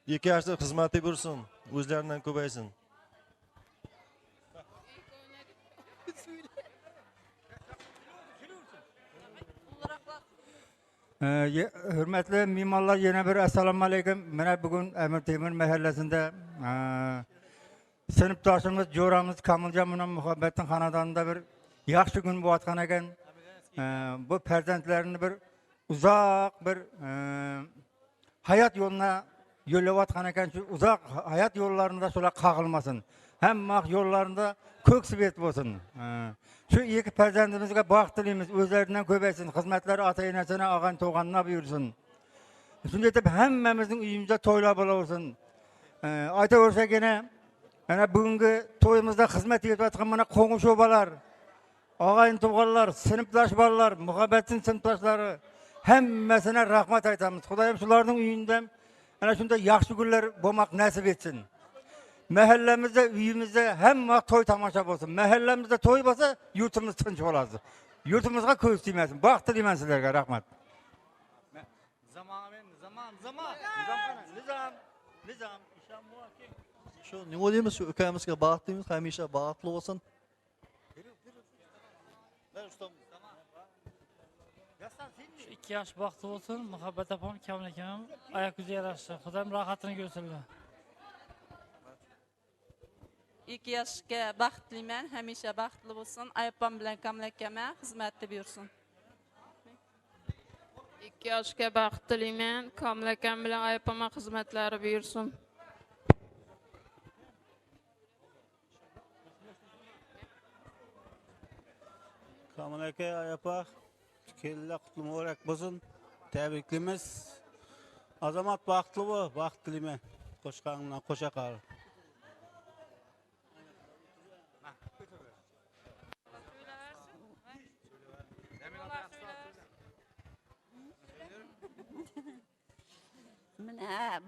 2 yoshda xizmati bo'lsin, o'zlaridan ko'paysin. Hürmetli mimarlar yine bir assalamu aleyküm. Mene bugün Emir Temur mahallesinde sınıftaşımız, coramız Kamılcam'ın muhabbetin hanadanında bir yaxşı gün bu atkan eken. Bu perzentlerini bir uzak bir hayat yoluna yollab atkan eken. Şu uzak hayat yollarında şöyle kağılmasın. Hem mak yollarında kök sibet olsun. Şu iki perzentimizge baktırıyımız, özlerinden köbeysin, hizmetleri atayınasına, ağan toğanına buyursun. Şimdi etip hemmemizin uyumuzda toylar olsun. Ayta olsa gene, bugünkü toyumuzda hizmet edip atkan bana koğuş obalar, ağayın toğanlar, sınıftaş barlar, muhabbetin sınıftaşları, hemmesine rahmet aytamız. Xudayım şularının uyundan, şunda yaxşı günler bulmak nasip etsin. Mahallemizde, üyümüzde hem vaqt toy tamaşa olsun. Mahallemizde toy olsa yurtumuz tinç olası. Yurtumuzga köz değmesin. Baktı deymen sizlerge rahmet. Nizam. Şu ne olayımız şu ülkemizge bağıtlıyımız, hemşe bağıtlı olsun. Şu 2 yaş baxtı olsun, muhabbet yapam, kamlakam, ayak yüzü yaraştı. Xudayım rahatını görsünler. 2 yaşga baxtliman, hamisha baxtli bo'lsin. Ayapam bilan kamlakama xizmatda buyursin. 2 yaşga baxtliman, kamlakam bilan ayapama xizmatlari buyursin. Kamlaka ayapa, kelinlar qutlu muborak bo'lsin. Tabriklaymiz. Azamat baxtli bo'l, baxtliman. Qo'shqan bilan qo'sha qari.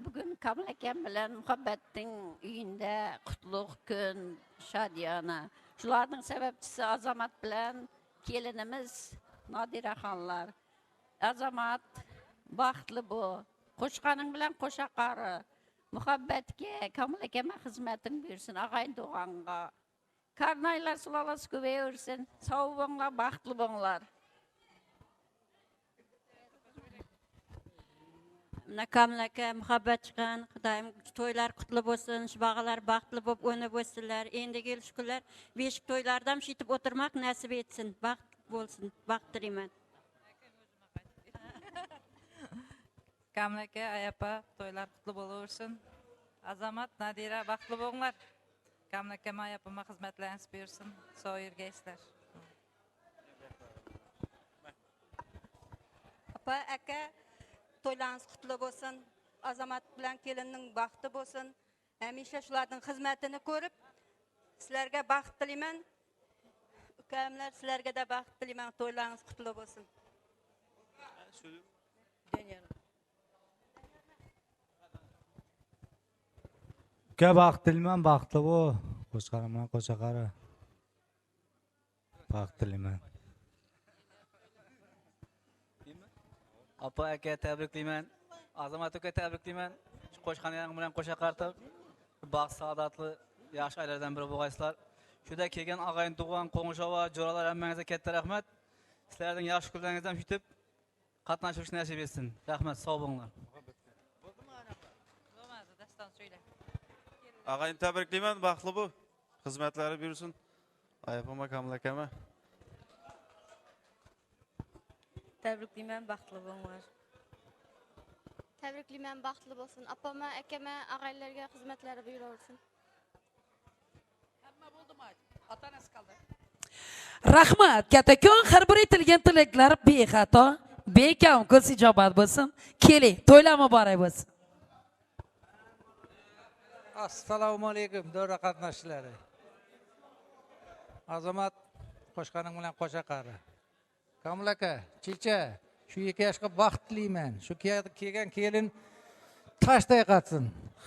Bugün Kamlakam bilen muhabbetin uyunda kutluk gün, şadiyana. Şularning sebepçisi Azamat bilen kelinimiz Nadira xanlar. Azamat baxtlı bu. Qo'shqaning bilan qo'sha qari. Muhabbetga Kamlakama xizmatin buyursin ağayın doğanğa. Karnaylar sulalası ko'payversin. Sog' bo'linglar, baxtli bo'linglar. Kamlaka muhabbet çıkan, Xudayım toylar kutlu olsun, şubağalar baxtlı bolup oynab o'tsinlar. Endi kelishkunlar beşik toylardan şitip oturmak nasip etsin. Baxt bolsun, baxt tilayman. Kamlaka ayapa toylar kutlu bo'laversin. Azamat, Nadira baxtli bo'linglar. Kamlakama ayapama xizmatlariniz buyursin. Sog' yurgaysizlar. Apa aka toylarınız kutlu olsun. Azamat bilan kelinning baxti bo'lsin. Hamisha shularning xizmatini ko'rib, sizlarga baxt tilayman. Ukamlar, sizlarga da baxt tilayman. Toylarınız kutlu bo'lsin. Uka baxt tilayman, baxtli bo'l. Qo'shqarim bilan qo'sha qari. Baxt tilayman. Apa aka tabriklayman. Azamat aka tabriklayman. Qo'shqaning bilan qo'sha qartib, baxt saodatli yaxshi aylardan biri bo'lgaysizlar. Shuda kelgan og'ayin tug'an, qo'ng'ishova, jo'ralar hammangizga katta rahmat. Sizlarning yaxshi kunlaringizdan yutib qatnashish nasib etsin. Rahmat, sog' bo'linglar. Ağayın tabriklayman, baxtli bo'l. Xizmatlari buyursin. Ayapama, Kamlakama. Tabriklayman, baxtli bo'linglar. Təbrikliyəm, baxtlı olsun. Apama, əkəmə, ağaylarga xizmətləri buyurulsun. Rahmat, katakon har bir aytilgan tilaklar bexato, bekam ko'z ijobat bo'lsin. Keling, to'ylar muborak bo'lsin. Assalomu alaykum, davra qatnashchilari. Azamat qo'shqaning bilan qo'sha qari. Kamil aka, checha, shu 2 yoshga baxt tilayman. Shu kelgan kelin tashday qatsin.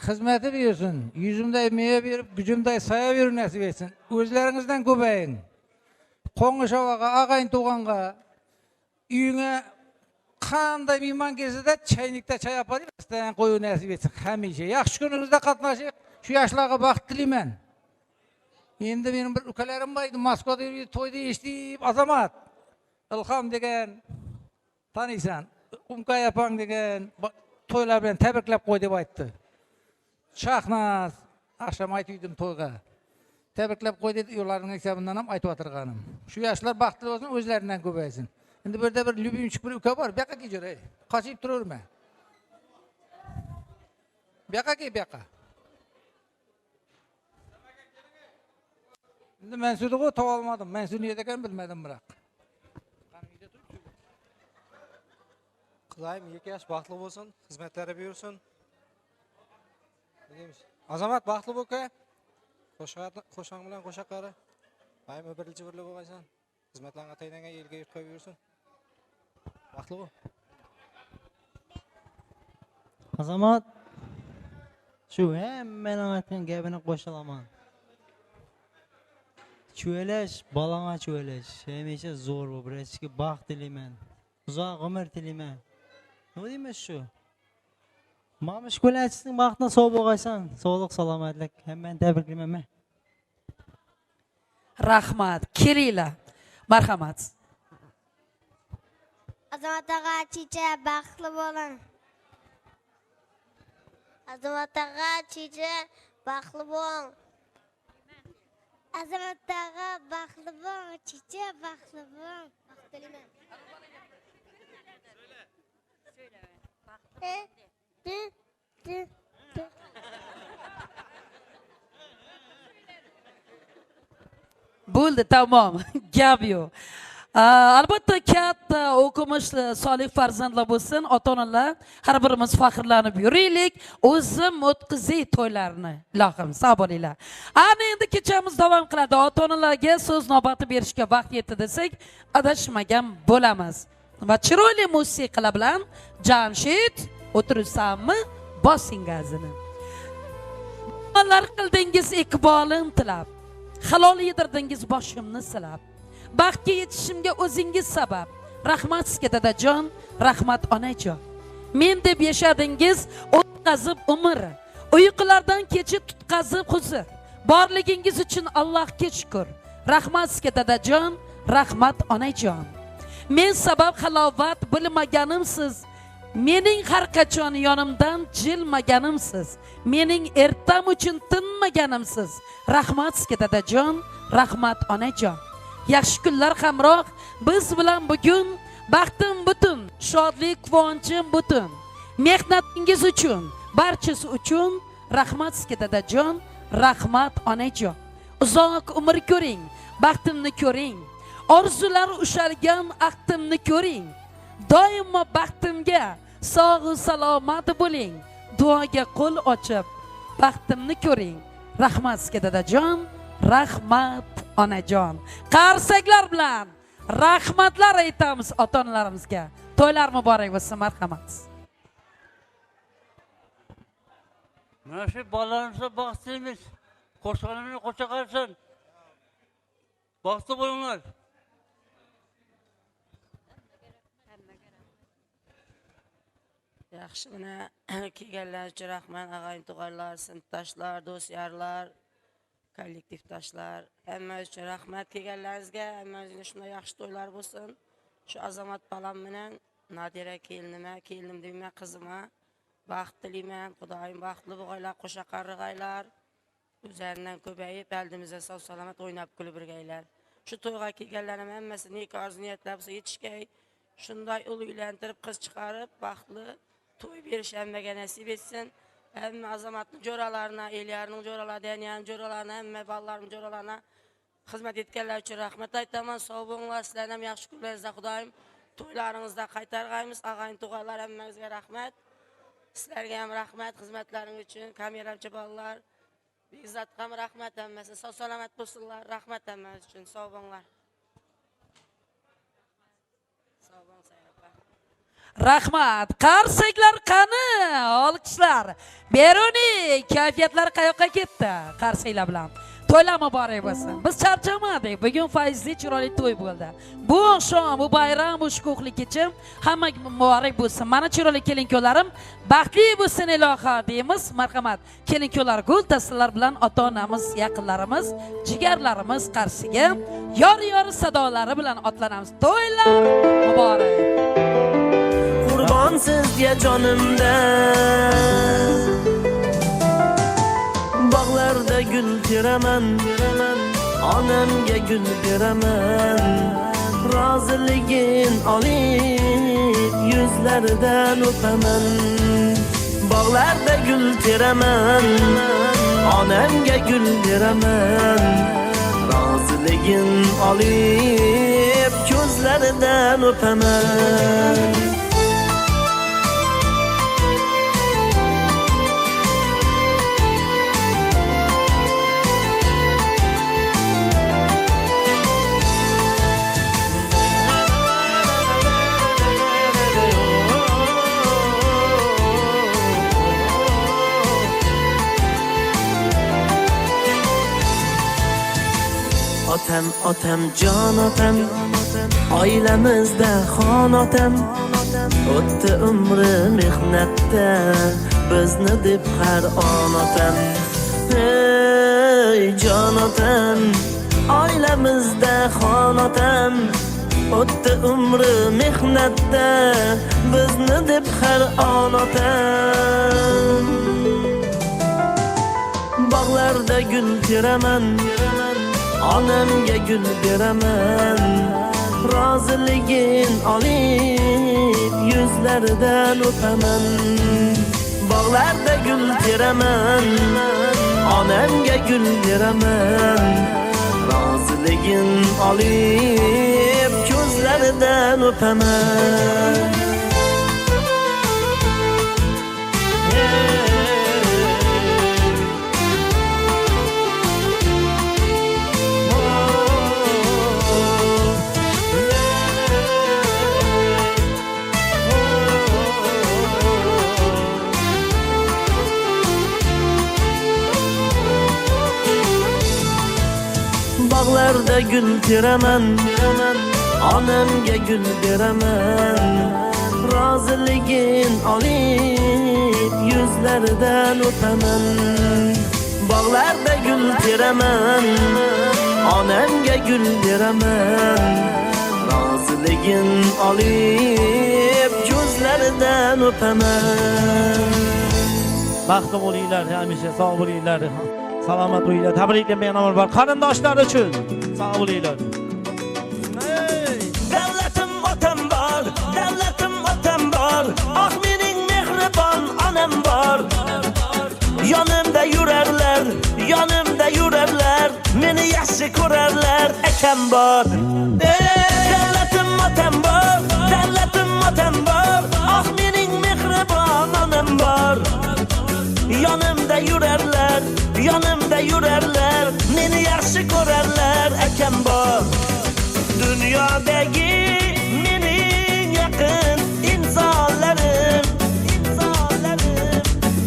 Xizmati buyursin. Yuzimday meva berib, gücümday saya berib nasib etsin. O'zlaringizdan ko'payin. Qo'ng'ishavaga, ag'ayn to'g'anga, uyingga qanday mehmon kelsa-da chaynikda chay aparimasdan qo'yib nasib etsin. Hamisha yaxshi kuningizda qatnashib, shu yoshlarga baxt tilayman. Endi mening bir ukalarim bor edi, Moskvada to'yda eshitib, Azamat Ilhom degan taniysan, Umka yapang degan to'ylar bilan tabriklab qo'y deb aytdi. Shahnoz akşam aytdim to'yga. Tabriklab qo'y dedi, ularning hisobidan ham aytib o'tirganim. Shu yoshlar baxtli bo'lsin, o'zlaridan ko'paysin. Endi bu yerda bir lyubimchik bir uka bor, bu yoqqa kelgur, qochib turaverma. Bu yoqqa kel, bu yoqqa. Endi men seni topa olmadim. Men seni yerda ekan bilmadim biroq. Xudoyim 2 yosh baxtli bo'lsin, xizmatlari buyursin. Azamat baxtli bo'ka. Qo'shang bilan qo'sha qari. Bayim birli birli bo'lgaysan. Xizmatlarga tayinlangan yerga yurtqa buyursin. Baxtli bo'l. Azamat shu hammaning aytgan gapini qo'shilaman. Cho'lash, balanga cho'lash. Hamisha zo'r bo'lib, birasiga baxt tilayman. Uzoq umr tilayman. Nima deymiz shu? Mamush ko'lachisining baxtini sog' bo'lgaysan. Sog'lik, salomatlik. Hammani tabriklayman. Rahmat, kelinglar. Marhamat. Azamat ağa, checha, baxtli bo'ling. Azamat ağa, checha, baxtli bo'ling. Azamat ağa, baxtli bo'ling, checha, baxtli bo'ling. Baxt tilayman. Bo'ldi, tamom. Gap yo'q. Albatta katta o'qimishli solih farzandlar bo'lsin, ota-onalar har birimiz faxrlanib yuraylik. O'zim o'tkazay to'ylarni. Ilohim, sog' bo'linglar. Ana endi kechamiz davom qiladi. Ota-onalarga so'z navbati berishga vaqt yetdi desak, adashmagan bo'lamiz. Va chiroyli musiqalar bilan Jamshid o'tirsanmi, bosing gazini. Nimalar qildingiz iqbolim tilab, halol yedirdingiz boshimni silab. Baxtga yetishimga o'zingiz sabab. Rahmat sizga dadajon, rahmat onajon. Men deb yashadingiz, o'tkazib umr. Uyqulardan kechib tutqazib huzur. Borligingiz uchun Allohga shukr. Rahmat sizga dadajon, rahmat onajon. Men sabab halovat bilmaganimsiz. Mening har qachon yonimdan jilmaganimsiz. Mening ertam uchun tinmaganimsiz. Rahmat sizga dadajon, rahmat onajon. Yaxshi kunlar hamroh biz bilan bugun, baxtim butun, shodlik quvonchim butun. Mehnatingiz uchun, barchasi uchun rahmat sizga dadajon, rahmat onajon. Uzoq umr ko'ring, baxtimni ko'ring. Orzular ushalgan aqtimni ko'ring. Doimo baxtimga sog' salomat bo'ling. Duoga qo'l ochib, baxtimni ko'ring. Rahmat sizga dadajon, rahmat onajon. Qarsaklar bilan rahmatlar aytamiz ota-onalarimizga. To'ylar muborak bo'lsin, marhamat. Mana shu bolalarimizni baxtlaymiz. Qo'shqanini qo'sha qarsin. Baxtli bo'linglar. Yaxshi, mana kelganlar uchun rahmat, og'ayin tug'anlar, sinfdoshlar, do'stlarlar, kollektivdoshlar, hamma uchun rahmat kelganlaringizga. Hammangizga shunday yaxshi to'ylar bo'lsin. Shu Azamat balam bilan Nadira kelinima, kelinim deyman, qizima baxt tilayman. Xudoyim baxtli bo'linglar, qo'sha qarg'aylar. O'zlaridan ko'payib, oldimizda sog' salomat o'ynab kulib birgaylar. Shu to'yga kelganlarim hammasi nek orzu niyatlar bo'lsa yetishgay. Shunday uylantirib, qiz chiqarib, baxtli toy beriş emmege nasip etsin. Emme azamatlı coralarına, Eliyar'ın coralarına, Deniyan'ın coralarına, emme ballarımın coralarına hizmet etkenler için rahmet aytaman. Sağ olunlar, sizlerden yaxşı günlerinizde Kudayım. Toylarınızda kaytargayımız, ağayın tuğaylar emmezge rahmet. Sizlerge hem rahmet, hizmetlerin için, kameramcı ballar. Bizzatqa rahmet emmesi, sağ salamet bulsunlar, rahmet emmesi için, sağ olunlar. Sağ olun Sayın Rahmat. Qarsaklar qani? Olqishlar. Beruni kayfiyatlar qayoqqa ketdi? Qarsaklar bilan. To'ylar muborak bo'lsin. Biz charchamadik. Bugun fayzli chiroyli to'y bo'ldi. Bu oqshom, bu bayram, bu shukuhli kecha hammaga muborak bo'lsin. Mana chiroyli kelin-kuyovlarim, baxtli bo'lsin iloho deymiz. Marhamat. Kelin-kuyovlar gul tasvirlar bilan ota-onamiz, yaqinlarimiz, jigarlarimiz qarshisiga yor-yor sadolari bilan otlanamiz. To'ylar muborak. Kurban sizge canımda, bağlarda gül tiraman, anamga gül tiraman, razıligin alıp yüzlerden öpaman. Bağlarda gül tiraman, anamga gül tiraman, razıligin alıp gözlerden öpaman. Otam, otam, can otam, ailemizde xon otam, o'tdi umri mehnatda, bizni deb har on otam. Hey can otam, ailemizde xon otam, o'tdi umri mehnatda, bizni deb har on otam. Bağlarda gül tiraman, anamga gül beraman, razıligin alıp yüzlerden öpaman. Bağlarda gül tiraman, anamga gül beraman, razıligin alıp gözlerden öpaman. Bağlarda gül tiraman, anamga gül beraman, razıligin alıp yüzlerden öpaman. Bağlarda gül tiraman, anamga gül beraman, razıligin alıp gözlerden öpaman. Baxtli bo'linglar, hamisha sog' bo'linglar. Salomat bo'linglar. Tabriklayman amol bor. Qarindoshlar uchun sog' bo'linglar. Davlatim otam bor, davlatim otam bor, ah mening mehribon onam bor. Yonimda yurarlar, yonimda yurarlar, meni yaxshi ko'rarlar, akam bor. Davlatim otam bor, davlatim otam bor, ah mening mehribon onam bor. Yonimda yurarlar, yonimda yurarlar, meni yaxshi ko'rarlar, akam bor. Dunyodagi mening yaqin insonlarim,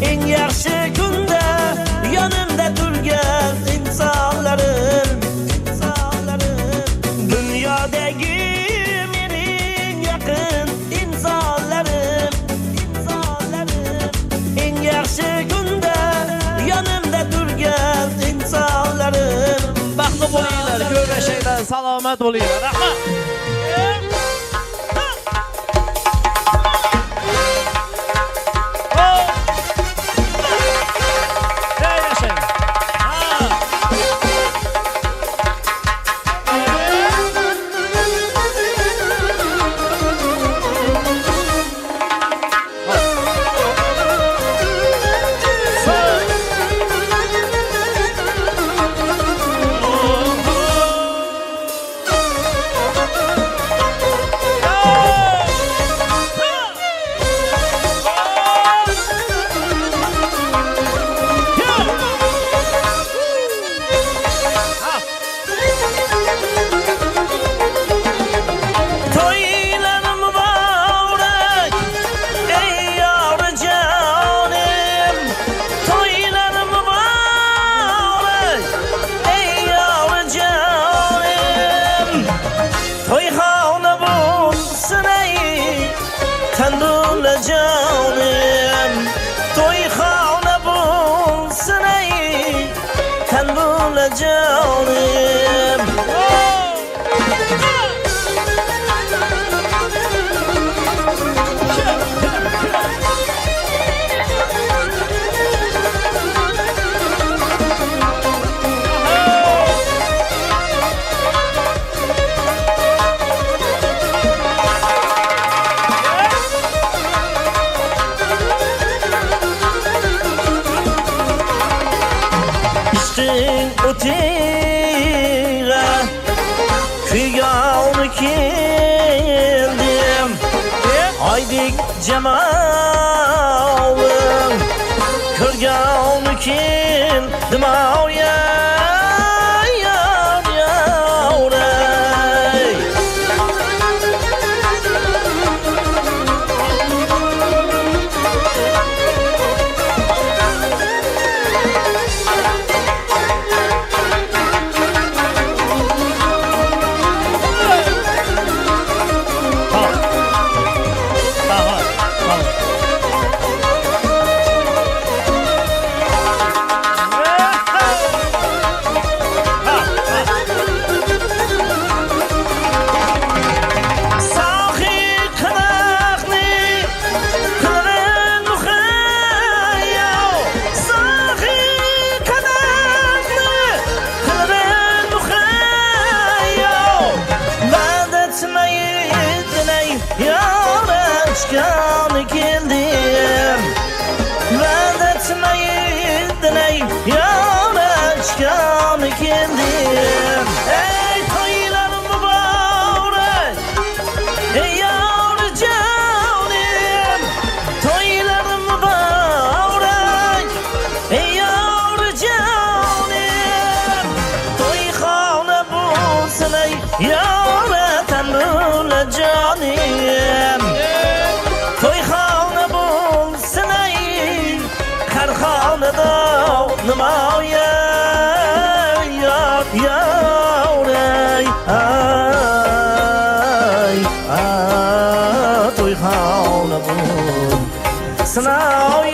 eng yaxshi kunda yonimda turgan insonlarim. Dunyodagi mening yaqin insonlarim, eng yaxshi kunda yonimda turgan insonlarim. Baxtli bo'linglar, ko'rishinglar, salomat bo'linglar. Rahmat. canım. İşkin ötüğe kıyağını kildim. Aydik cemalım kırgağını kildim. Av yar yar yar ey. Ey toylarım mübarek, ey yavru canım. Toylarım mübarek, ey yavru canım. Toyxona bulsun ey yavru tanrılı canım. Toyxona bulsun ey karxonada nima yavrey ay toyxona bu sınav